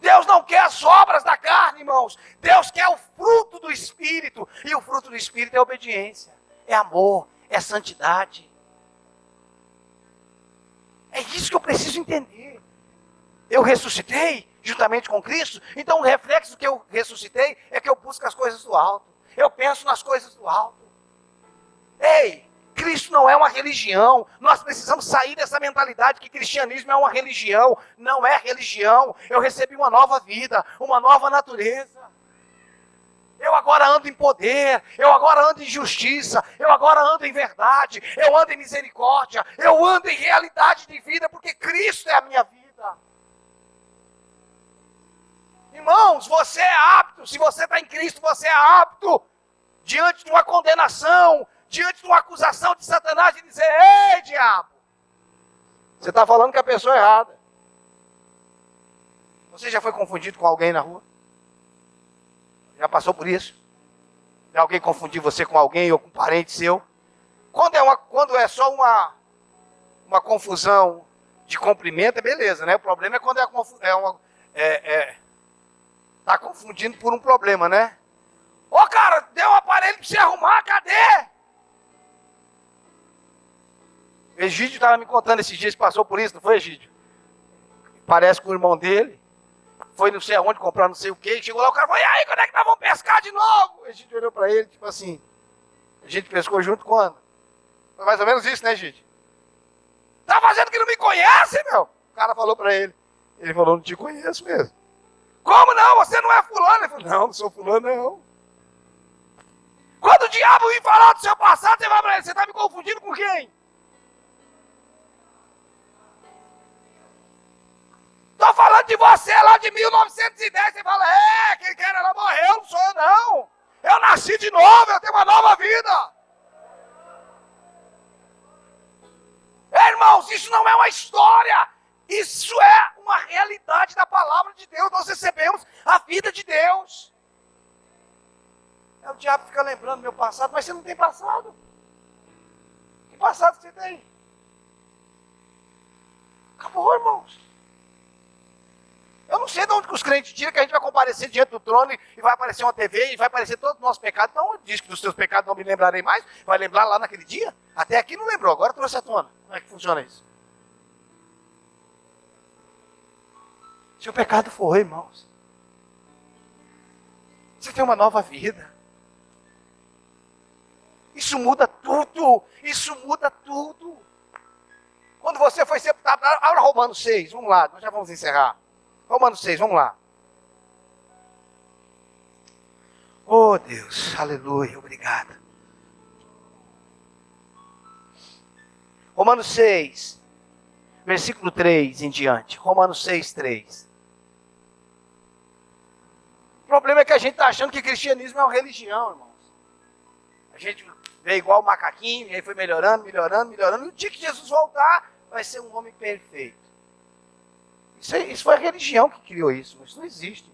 Deus não quer as obras da carne, irmãos. Deus quer o fruto do Espírito. E o fruto do Espírito é obediência, é amor, é santidade. É isso que eu preciso entender. Eu ressuscitei juntamente com Cristo, então o reflexo que eu ressuscitei é que eu busco as coisas do alto. Eu penso nas coisas do alto. Ei! Cristo não é uma religião. Nós precisamos sair dessa mentalidade que cristianismo é uma religião. Não é religião. Eu recebi uma nova vida, uma nova natureza. Eu agora ando em poder, eu agora ando em justiça, eu agora ando em verdade, eu ando em misericórdia, eu ando em realidade de vida, porque Cristo é a minha vida. Irmãos, você é apto, se você está em Cristo, você é apto, diante de uma condenação, diante de uma acusação de Satanás, e dizer, ei, diabo, você está falando com a pessoa errada. Você já foi confundido com alguém na rua? Já passou por isso? De alguém confundir você com alguém ou com um parente seu? Quando é só uma confusão de cumprimento, é beleza, né? O problema é quando tá confundindo por um problema, né? Ô, cara, deu um aparelho para você arrumar, cadê? Egídio estava me contando esses dias que passou por isso, não foi, Egídio? Parece com o irmão dele. Foi não sei aonde comprar não sei o quê. Chegou lá, o cara falou, e aí, quando é que nós vamos pescar de novo? O Egídio olhou para ele, tipo assim, a gente pescou junto quando? Foi mais ou menos isso, né, Egídio? Tá fazendo que não me conhece, meu? O cara falou para ele. Ele falou, não te conheço mesmo. Como não? Você não é fulano? Ele falou, não sou fulano, não. Quando o diabo vir falar do seu passado, você vai para ele, você está me confundindo com quem? Estou falando de você lá de 1910. Você fala, quem quer ela morreu, não sou eu não. Eu nasci de novo, eu tenho uma nova vida. Irmãos, isso não é uma história. Isso é uma realidade da palavra de Deus. Nós recebemos a vida de Deus. O diabo fica lembrando meu passado, mas você não tem passado. Que passado você tem? Acabou, irmãos. Eu não sei de onde que os crentes tiram que a gente vai comparecer diante do trono e vai aparecer uma TV e vai aparecer todo o nosso pecado. Então diz que dos teus pecados não me lembrarei mais. Vai lembrar lá naquele dia? Até aqui não lembrou, agora trouxe à tona. Como é que funciona isso? Se o pecado for, irmãos, você tem uma nova vida. Isso muda tudo. Isso muda tudo. Quando você foi sepultado, abra Romanos 6, vamos lá, nós já vamos encerrar. Romanos 6, vamos lá. Oh Deus, aleluia, obrigado. Romanos 6, versículo 3 em diante. Romanos 6, 3. O problema é que a gente está achando que cristianismo é uma religião, irmãos. A gente veio igual o macaquinho, e aí foi melhorando. E o dia que Jesus voltar, vai ser um homem perfeito. Isso foi a religião que criou isso, mas isso não existe.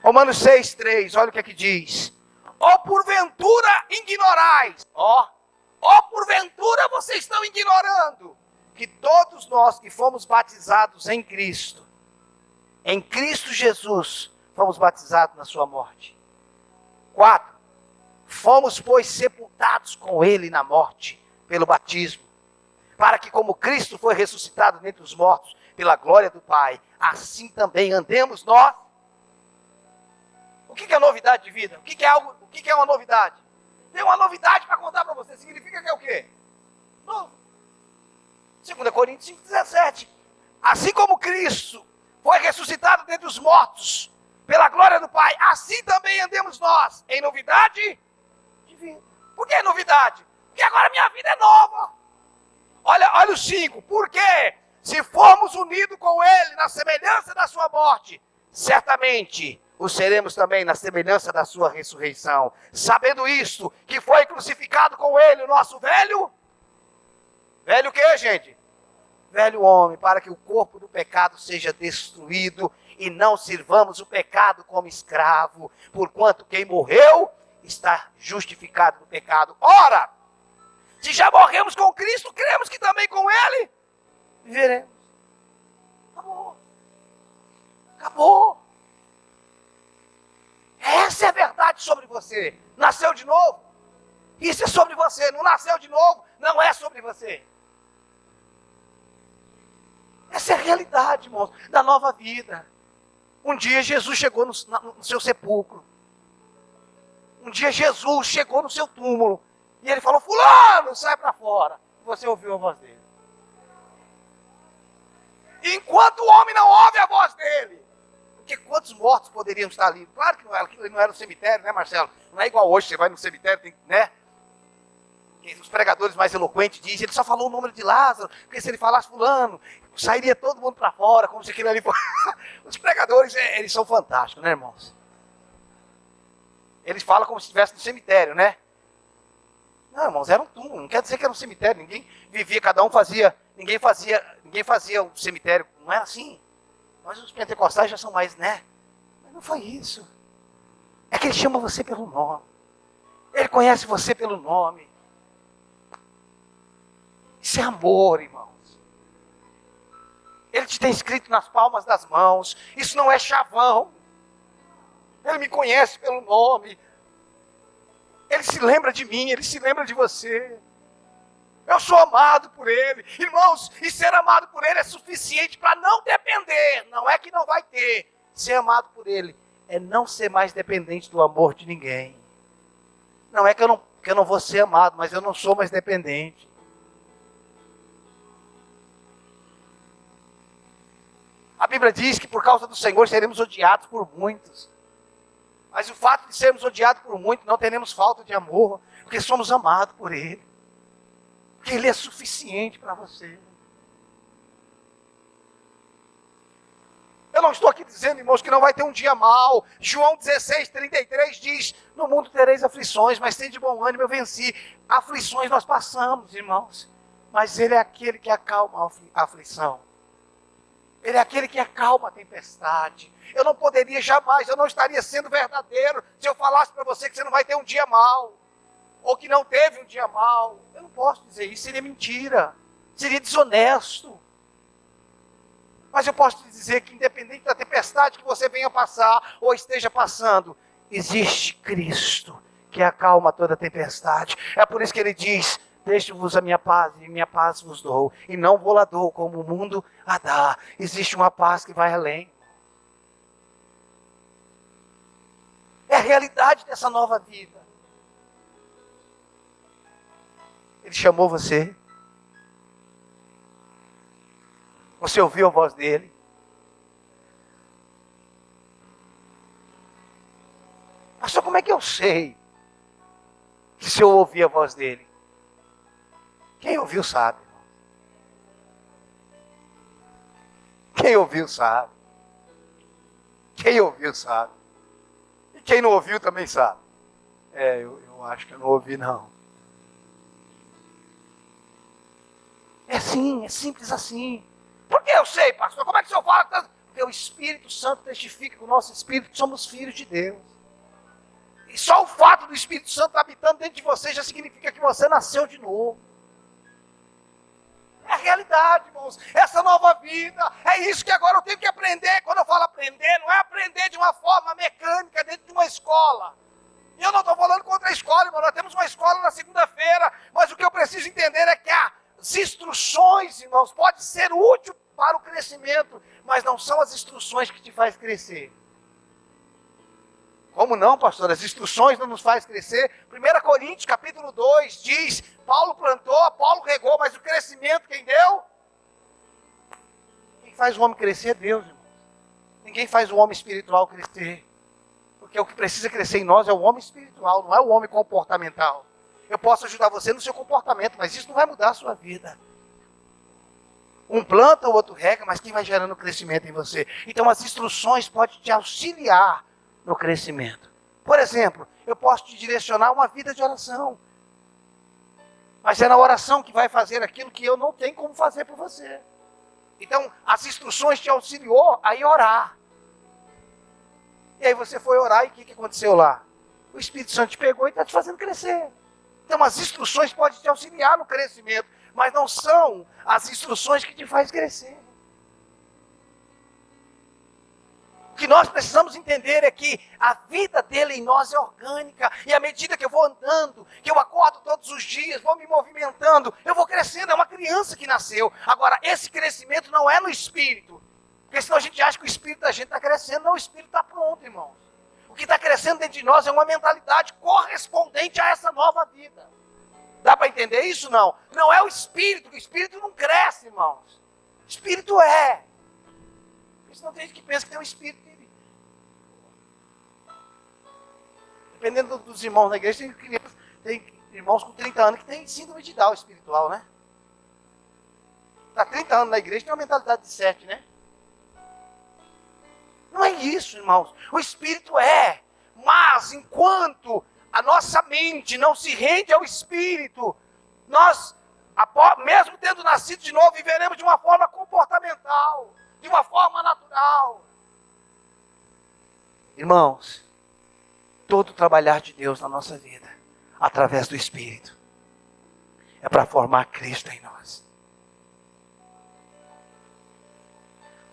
Romanos 6, 3, olha o que é que diz. Ó porventura ignorais. Ó porventura vocês estão ignorando que todos nós que fomos batizados em Cristo Jesus, fomos batizados na sua morte. 4. Fomos, pois, sepultados com ele na morte, pelo batismo, para que como Cristo foi ressuscitado dentre os mortos, pela glória do Pai, assim também andemos nós. O que é novidade de vida? O que é uma novidade? Tem uma novidade para contar para você. Significa que é o quê? Novo. 2 Coríntios 5,17. Assim como Cristo foi ressuscitado dentre os mortos, pela glória do Pai, assim também andemos nós, em novidade de vida. Por que novidade? Porque agora minha vida é nova. Olha o 5. Porque se formos unidos com Ele na semelhança da sua morte, certamente o seremos também na semelhança da sua ressurreição. Sabendo isto, que foi crucificado com Ele o nosso velho o quê, gente? Velho homem, para que o corpo do pecado seja destruído e não sirvamos o pecado como escravo, porquanto quem morreu está justificado do pecado. Ora, se já morremos com Cristo, cremos que também com Ele viveremos. Acabou. Essa é a verdade sobre você. Nasceu de novo? Isso é sobre você. Não nasceu de novo? Não é sobre você. Essa é a realidade, irmãos, da nova vida. Um dia Jesus chegou no seu sepulcro. Um dia Jesus chegou no seu túmulo. E ele falou, fulano, sai para fora. Você ouviu a voz dele. Enquanto o homem não ouve a voz dele. Porque quantos mortos poderiam estar ali? Claro que aquilo não era um cemitério, né, Marcelo? Não é igual hoje, você vai no cemitério, tem, né? Os pregadores mais eloquentes dizem, ele só falou o nome de Lázaro, porque se ele falasse fulano, sairia todo mundo para fora, como se aquilo ali fosse... Os pregadores, eles são fantásticos, né, irmãos? Eles falam como se estivesse no cemitério, né? Não, irmãos, era um túmulo, não quer dizer que era um cemitério, ninguém vivia, cada um fazia, ninguém fazia um cemitério, não é assim. Mas os pentecostais já são mais, né? Mas não foi isso. É que ele chama você pelo nome. Ele conhece você pelo nome. Isso é amor, irmãos. Ele te tem escrito nas palmas das mãos. Isso não é chavão. Ele me conhece pelo nome. Ele se lembra de mim, ele se lembra de você. Eu sou amado por Ele. Irmãos, e ser amado por Ele é suficiente para não depender. Não é que não vai ter. Ser amado por Ele é não ser mais dependente do amor de ninguém. Não é que eu não vou ser amado, mas eu não sou mais dependente. A Bíblia diz que por causa do Senhor seremos odiados por muitos. Mas o fato de sermos odiados por muitos, não teremos falta de amor, porque somos amados por Ele. Porque Ele é suficiente para você. Eu não estou aqui dizendo, irmãos, que não vai ter um dia mau. João 16, 33 diz, no mundo tereis aflições, mas tem de bom ânimo, eu venci. Aflições nós passamos, irmãos. Mas Ele é aquele que acalma a aflição. Ele é aquele que acalma a tempestade. Eu não poderia jamais, eu não estaria sendo verdadeiro se eu falasse para você que você não vai ter um dia mau. Ou que não teve um dia mau. Eu não posso dizer isso, seria mentira. Seria desonesto. Mas eu posso te dizer que independente da tempestade que você venha passar ou esteja passando, existe Cristo que acalma toda tempestade. É por isso que ele diz: deixo-vos a minha paz, e minha paz vos dou, e não vou lá dou como o mundo a dá. Existe uma paz que vai além. É a realidade dessa nova vida. Ele chamou você. Você ouviu a voz dele? Pastor, como é que eu sei que se eu ouvir a voz dele? Quem ouviu sabe. Quem ouviu sabe. Quem ouviu sabe. E quem não ouviu também sabe. Eu acho que eu não ouvi não. É assim, é simples assim. Por que eu sei, pastor? Como é que o senhor fala tanto? Porque o Espírito Santo testifica com o nosso espírito que somos filhos de Deus. E só o fato do Espírito Santo habitando dentro de você já significa que você nasceu de novo. É a realidade, irmãos. Essa nova vida. É isso que agora eu tenho que aprender. Quando eu falo aprender, não é aprender de uma forma mecânica dentro de uma escola. E eu não estou falando contra a escola, irmão. Nós temos uma escola na segunda-feira. Mas o que eu preciso entender é que as instruções, irmãos, pode ser útil para o crescimento, mas não são as instruções que te faz crescer. Como não, pastor? As instruções não nos faz crescer. 1 Coríntios, capítulo 2, diz: Paulo plantou, Apolo regou, mas o crescimento quem deu? Quem faz o homem crescer é Deus, irmão. Ninguém faz o homem espiritual crescer. Porque o que precisa crescer em nós é o homem espiritual, não é o homem comportamental. Eu posso ajudar você no seu comportamento, mas isso não vai mudar a sua vida. Um planta, o outro rega, mas quem vai gerando crescimento em você? Então as instruções podem te auxiliar no crescimento. Por exemplo, eu posso te direcionar uma vida de oração. Mas é na oração que vai fazer aquilo que eu não tenho como fazer por você. Então, as instruções te auxiliou a ir orar. E aí você foi orar e o que aconteceu lá? O Espírito Santo te pegou e está te fazendo crescer. Então, as instruções podem te auxiliar no crescimento, mas não são as instruções que te fazem crescer. O que nós precisamos entender é que a vida dele em nós é orgânica. E à medida que eu vou andando, que eu acordo todos os dias, vou me movimentando, eu vou crescendo. É uma criança que nasceu. Agora, esse crescimento não é no espírito. Porque senão a gente acha que o espírito da gente está crescendo. Não, o espírito está pronto, irmãos. O que está crescendo dentro de nós é uma mentalidade correspondente a essa nova vida. Dá para entender isso? Não. Não é o espírito, que o espírito não cresce, irmãos. O espírito é. Por isso não tem gente que pensa que tem um espírito. Dependendo dos irmãos na igreja, tem irmãos com 30 anos que tem síndrome de Down espiritual, né? Está 30 anos na igreja, tem uma mentalidade de 7, né? Não é isso, irmãos. O Espírito é. Mas enquanto a nossa mente não se rende ao Espírito, nós, mesmo tendo nascido de novo, viveremos de uma forma comportamental, de uma forma natural. Irmãos, todo o trabalhar de Deus na nossa vida, através do Espírito, é para formar Cristo em nós.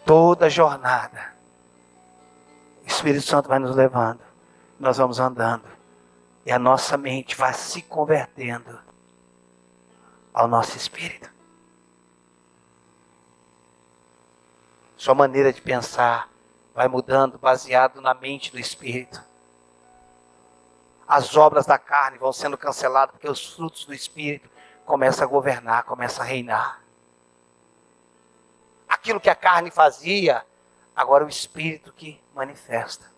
Toda jornada, o Espírito Santo vai nos levando, nós vamos andando, e a nossa mente vai se convertendo ao nosso espírito. Sua maneira de pensar vai mudando, baseado na mente do Espírito. As obras da carne vão sendo canceladas, porque os frutos do Espírito começam a governar, começam a reinar. Aquilo que a carne fazia, agora o Espírito que manifesta.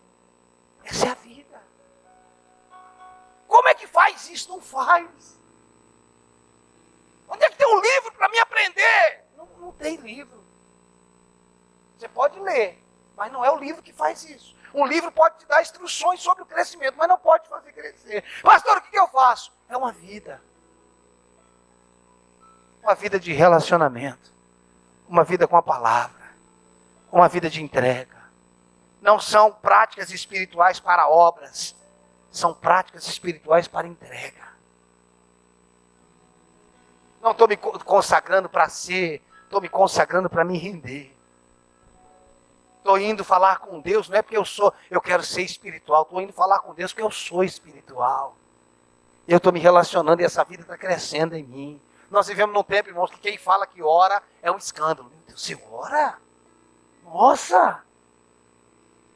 Essa é a vida. Como é que faz isso? Não faz. Onde é que tem um livro para me aprender? Não tem livro. Você pode ler, mas não é o livro que faz isso. Um livro pode te dar instruções sobre o crescimento, mas não pode fazer crescer. Pastor, o que eu faço? É uma vida. Uma vida de relacionamento. Uma vida com a palavra. Uma vida de entrega. Não são práticas espirituais para obras. São práticas espirituais para entrega. Não estou me consagrando para ser. Estou me consagrando para me render. Estou indo falar com Deus, não é porque eu quero ser espiritual, estou indo falar com Deus porque eu sou espiritual. Eu estou me relacionando e essa vida está crescendo em mim. Nós vivemos num tempo, irmãos, que quem fala que ora é um escândalo. Meu Deus, você ora? Nossa!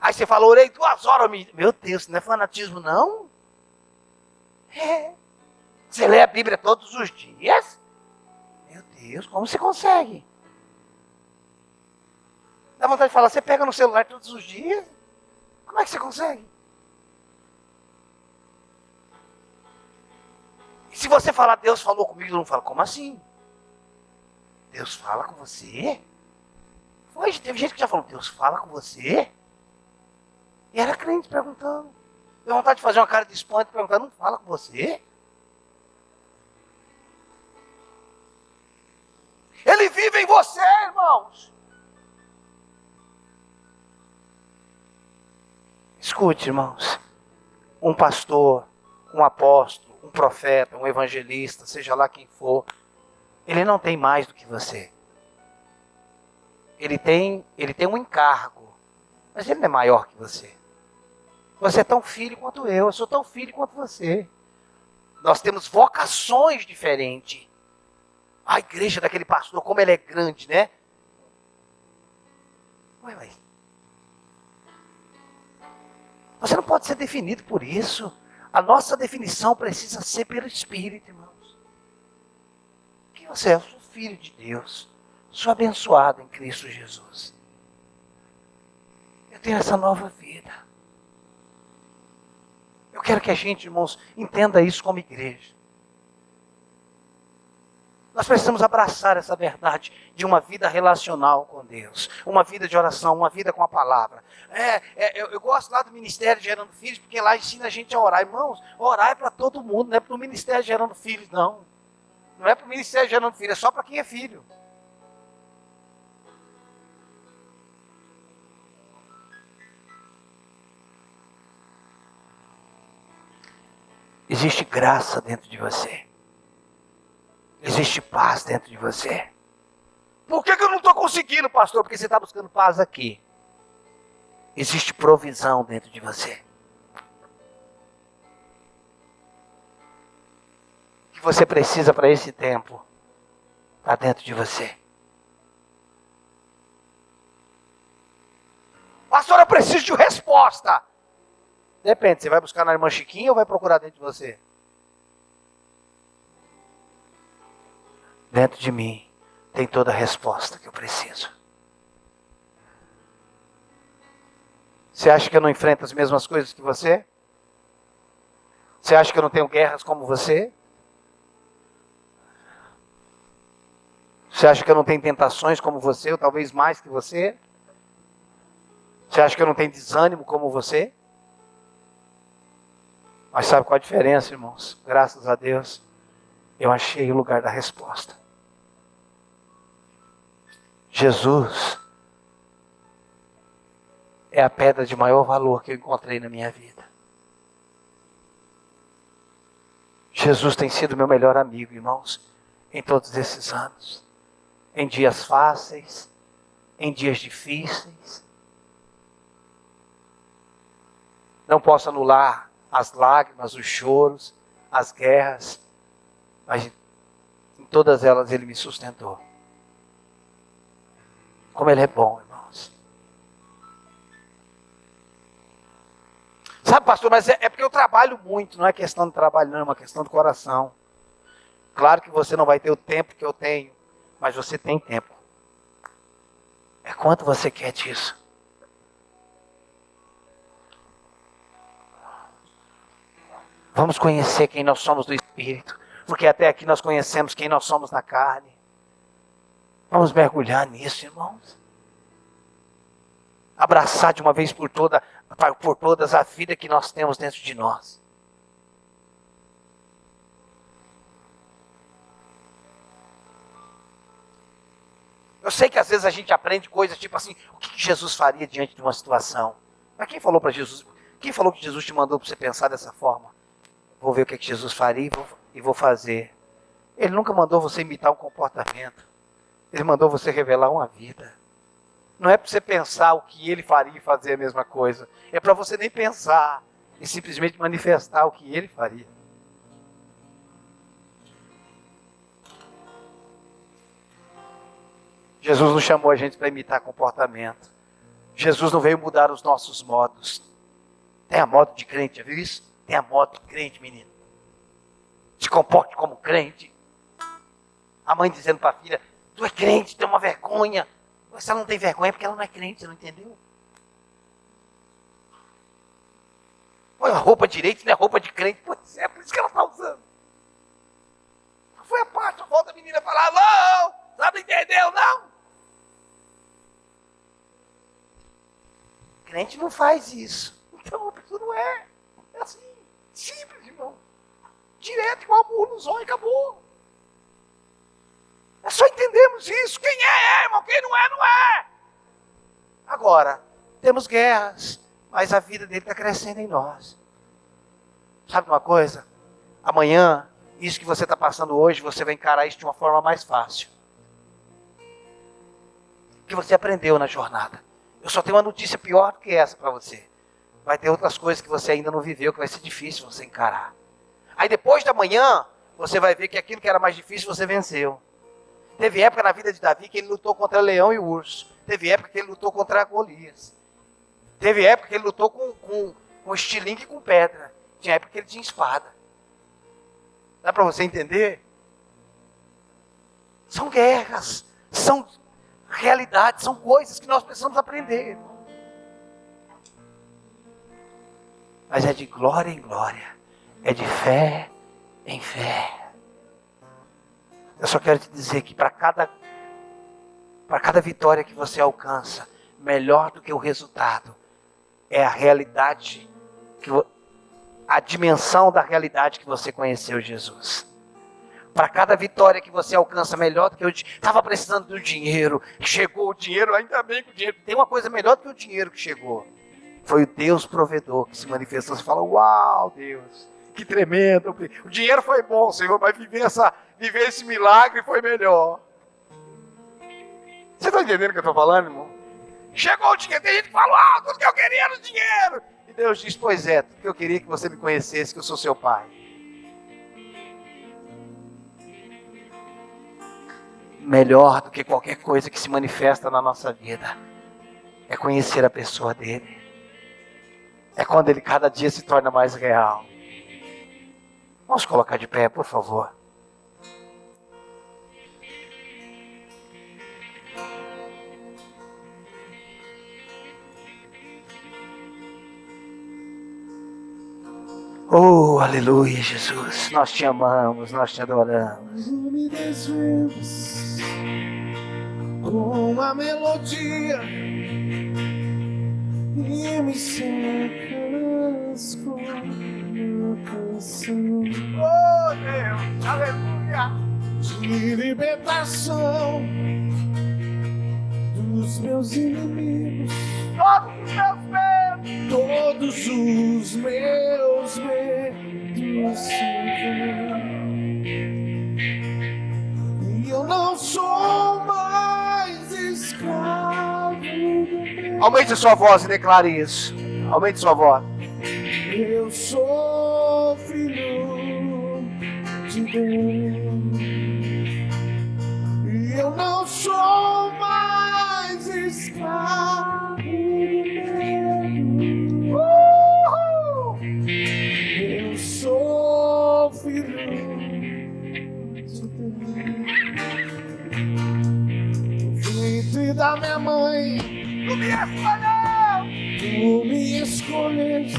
Aí você fala, orei 2 horas. Meu Deus, isso não é fanatismo, não? É. Você lê a Bíblia todos os dias? Meu Deus, como você consegue? Dá vontade de falar, você pega no celular todos os dias? Como é que você consegue? E se você falar, Deus falou comigo, eu não falo, como assim? Deus fala com você? Foi, teve gente que já falou, Deus fala com você? E era crente perguntando. Deu vontade de fazer uma cara de espanto e perguntar, não fala com você? Ele vive em você, irmãos. Escute, irmãos. Um pastor, um apóstolo, um profeta, um evangelista, seja lá quem for, ele não tem mais do que você. Ele tem um encargo, mas ele não é maior que você. Você é tão filho quanto eu sou tão filho quanto você. Nós temos vocações diferentes. A igreja daquele pastor, como ela é grande, né? Ué. Você não pode ser definido por isso. A nossa definição precisa ser pelo Espírito, irmãos. Quem você é? Eu sou filho de Deus. Sou abençoado em Cristo Jesus. Eu tenho essa nova vida. Eu quero que a gente, irmãos, entenda isso como igreja. Nós precisamos abraçar essa verdade de uma vida relacional com Deus. Uma vida de oração, uma vida com a palavra. Eu gosto lá do Ministério Gerando Filhos, porque lá ensina a gente a orar. Irmãos, orar é para todo mundo, não é para o Ministério Gerando Filhos, não. Não é para o Ministério Gerando Filhos, é só para quem é filho. Existe graça dentro de você. Existe paz dentro de você. Por que eu não estou conseguindo, pastor? Porque você está buscando paz aqui. Existe provisão dentro de você. O que você precisa para esse tempo está dentro de você. Pastor, eu preciso de resposta. Depende, você vai buscar na irmã Chiquinha ou vai procurar dentro de você? Dentro de mim tem toda a resposta que eu preciso. Você acha que eu não enfrento as mesmas coisas que você? Você acha que eu não tenho guerras como você? Você acha que eu não tenho tentações como você, ou talvez mais que você? Você acha que eu não tenho desânimo como você? Mas sabe qual a diferença, irmãos? Graças a Deus, eu achei o lugar da resposta. Jesus é a pedra de maior valor que eu encontrei na minha vida. Jesus tem sido meu melhor amigo, irmãos, em todos esses anos. Em dias fáceis, em dias difíceis. Não posso anular as lágrimas, os choros, as guerras, mas em todas elas Ele me sustentou. Como Ele é bom, irmãos. Sabe, pastor, mas é porque eu trabalho muito, não é questão de trabalho, não, é uma questão do coração. Claro que você não vai ter o tempo que eu tenho, mas você tem tempo. É quanto você quer disso. Vamos conhecer quem nós somos do Espírito, porque até aqui nós conhecemos quem nós somos na carne. Vamos mergulhar nisso, irmãos. Abraçar de uma vez por todas a vida que nós temos dentro de nós. Eu sei que às vezes a gente aprende coisas tipo assim, o que Jesus faria diante de uma situação? Mas quem falou para Jesus? Quem falou que Jesus te mandou para você pensar dessa forma? Vou ver o que Jesus faria e vou fazer. Ele nunca mandou você imitar um comportamento. Ele mandou você revelar uma vida. Não é para você pensar o que ele faria e fazer a mesma coisa. É para você nem pensar e simplesmente manifestar o que ele faria. Jesus não chamou a gente para imitar comportamento. Jesus não veio mudar os nossos modos. Tem a modo de crente, já viu isso? Tem a modo de crente, menino. Se comporte como crente. A mãe dizendo para a filha, tu é crente, tem uma vergonha. Se ela não tem vergonha é porque ela não é crente, você não entendeu? Põe a roupa direito, não é roupa de crente. Pois é, por isso que ela está usando. Não foi a parte, a volta a menina falar, não, sabe, entendeu, não? Crente não faz isso. Então a pessoa não é. É assim, simples, irmão. Direto, igual murro no zóio, acabou. É só entendermos isso. Quem é, irmão. Quem não é, não é. Agora, temos guerras, mas a vida dele está crescendo em nós. Sabe uma coisa? Amanhã, isso que você está passando hoje, você vai encarar isso de uma forma mais fácil. Que você aprendeu na jornada. Eu só tenho uma notícia pior do que essa para você. Vai ter outras coisas que você ainda não viveu, que vai ser difícil você encarar. Aí depois da manhã, você vai ver que aquilo que era mais difícil, você venceu. Teve época na vida de Davi que ele lutou contra o leão e o urso. Teve época que ele lutou contra Golias. Teve época que ele lutou com estilingue e com pedra. Tinha época que ele tinha espada. Dá para você entender? São guerras, são realidades, são coisas que nós precisamos aprender. Mas é de glória em glória, é de fé em fé. Eu só quero te dizer que para cada vitória que você alcança, melhor do que o resultado, é a realidade, a dimensão da realidade que você conheceu Jesus. Para cada vitória que você alcança, melhor do que estava precisando do dinheiro, chegou o dinheiro, ainda bem que o dinheiro, tem uma coisa melhor do que o dinheiro que chegou. Foi o Deus provedor que se manifestou. Você fala, uau, Deus, que tremendo. O dinheiro foi bom, Senhor, mas viver esse milagre foi melhor. Você está entendendo o que eu estou falando, irmão? Chegou o dinheiro, tem gente que fala, tudo que eu queria era o dinheiro. E Deus diz, pois é, tudo que eu queria que você me conhecesse, que eu sou seu pai. Melhor do que qualquer coisa que se manifesta na nossa vida é conhecer a pessoa dele. É quando ele cada dia se torna mais real. Vamos colocar de pé, por favor. Oh, aleluia, Jesus. Nós te amamos, nós te adoramos. Me desvendas com a melodia e me secas com a canção. Oh, Deus, aleluia. De libertação dos meus inimigos. Todos os meus Todos os meus medos se vão. E eu não sou mais escravo do meu. Aumente sua voz e declare isso. Aumente sua voz. Eu sou filho de Deus. E eu não sou mais escravo do medo. Eu sou filho de Deus. No ventre da minha mãe, Tu me escolheu. tu me escolheste.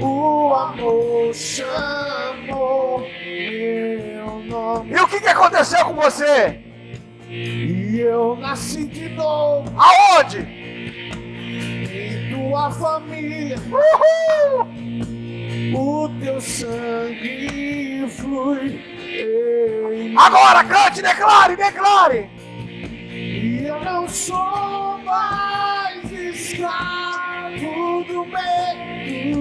O amor chamou meu nome. E o que aconteceu com você? E eu nasci de novo Aonde? em tua família. Uhul! O teu sangue flui em mim. Agora cante, declare, declare. E eu não sou mais escravo do medo.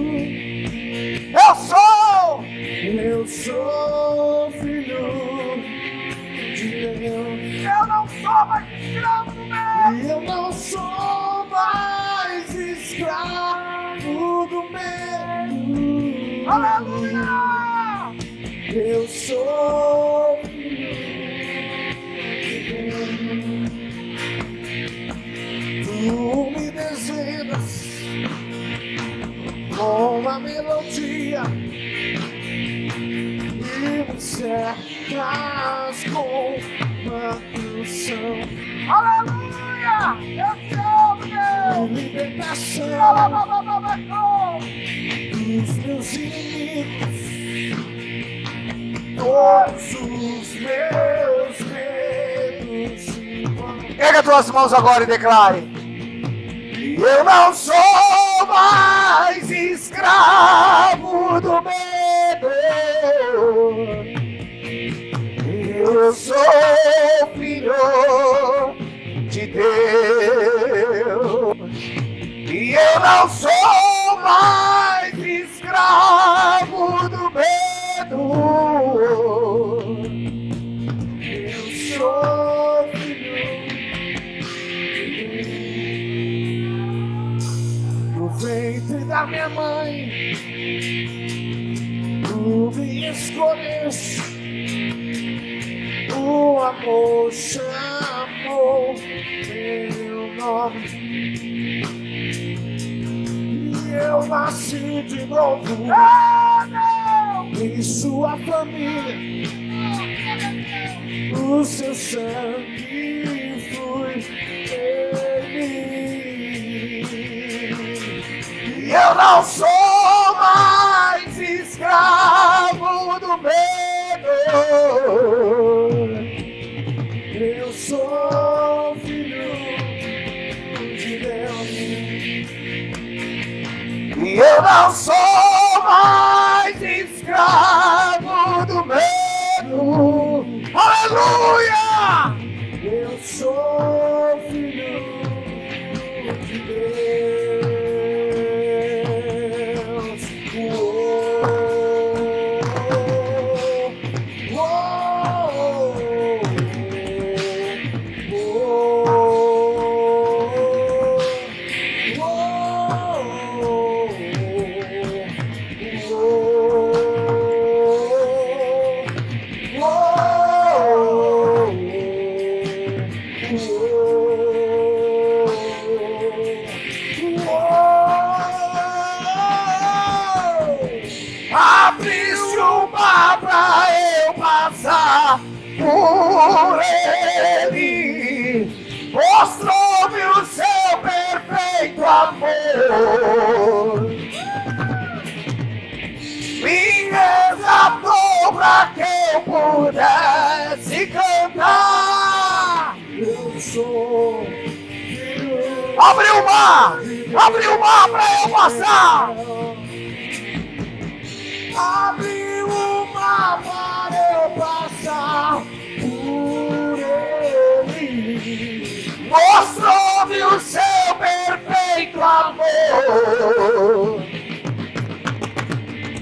Eu sou. Eu sou filho de Deus. Eu não sou mais escravo do medo. Eu sou tu me desenhas com a melodia e me cercas com uma canção. Aleluia! Eu te amo, Deus! Libertação dos meus inimigos, todos os meus medos. Pega tuas mãos agora e declare: eu não sou mais escravo do medo. Eu sou filho de Deus. E eu não sou mais escravo do medo. Eu sou filho do ventre da minha mãe. Tu me escolheste, o amor chamou meu nome. E eu nasci de novo em sua família. O seu sangue flui em mim. E eu não sou mais escravo do medo. Eu sou filho de Deus. E eu não sou mais escravo do medo. Aleluia! Eu sou filho de Deus. Abriste o mar pra eu passar por ele. Mostrou-me o seu perfeito amor. Me resgatou pra que eu pudesse cantar. Eu sou Abre o mar pra eu passar. Abre o mar para eu passar por ele. Mostrou-me o seu perfeito amor.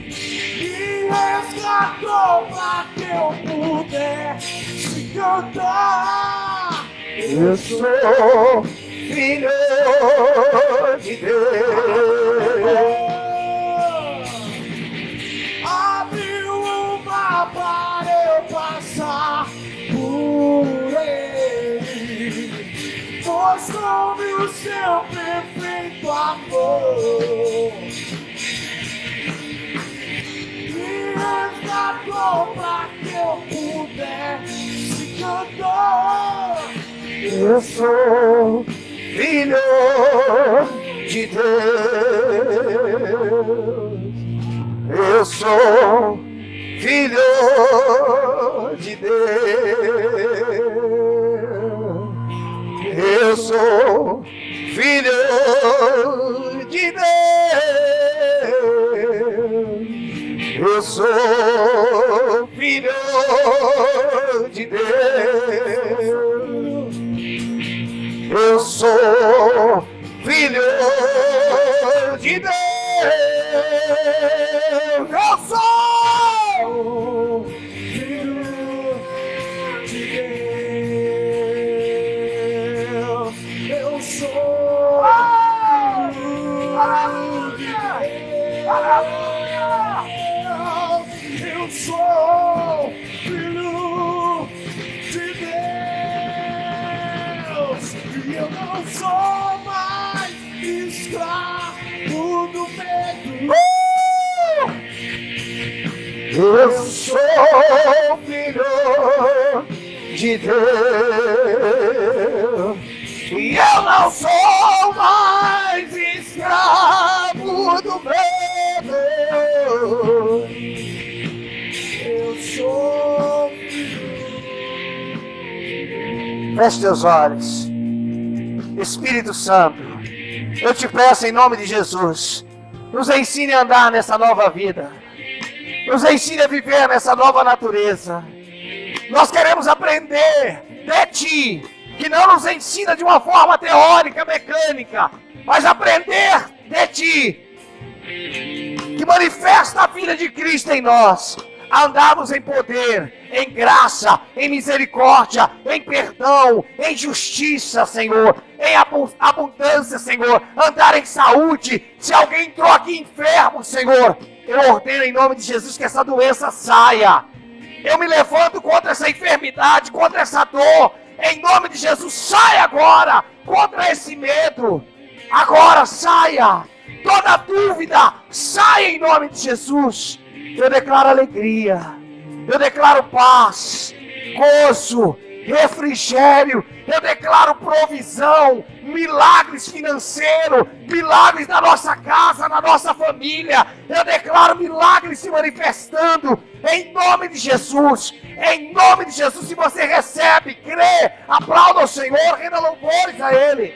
Me resgatou para que eu pudesse cantar. Eu sou filho de Deus. Abriu o mar para eu passar por ele. Mostrou-me o seu perfeito amor. Me resgatou para que eu pudesse cantar. Eu sou filho de Deus. Eu sou filho de Deus. Eu sou filho de Deus. Eu sou filho de Deus. Eu sou filho de Deus. Eu sou Filho de Deus. Eu sou filho de Deus. Eu sou filho de Deus. E eu não sou mais escravo do medo. Eu sou filho. Feche teus olhos. Espírito Santo, eu te peço em nome de Jesus, nos ensine a andar nessa nova vida. Nos ensine a viver nessa nova natureza. Nós queremos aprender de Ti, que não nos ensina de uma forma teórica, mecânica, mas aprender de Ti, que manifesta a vida de Cristo em nós. Andarmos em poder, em graça, em misericórdia, em perdão, em justiça, Senhor, em abundância, Senhor. Andar em saúde. Se alguém entrou aqui enfermo, Senhor, eu ordeno em nome de Jesus que essa doença saia. Eu me levanto contra essa enfermidade, contra essa dor. Em nome de Jesus, saia agora. Contra esse medo. Agora saia. Toda dúvida, saia em nome de Jesus. Eu declaro alegria. Eu declaro paz, gozo, refrigério. Eu declaro provisão, milagres financeiros, milagres na nossa casa, na nossa família. Eu declaro milagres se manifestando em nome de Jesus. Em nome de Jesus, se você recebe, crê, aplauda ao Senhor, renda louvores a Ele.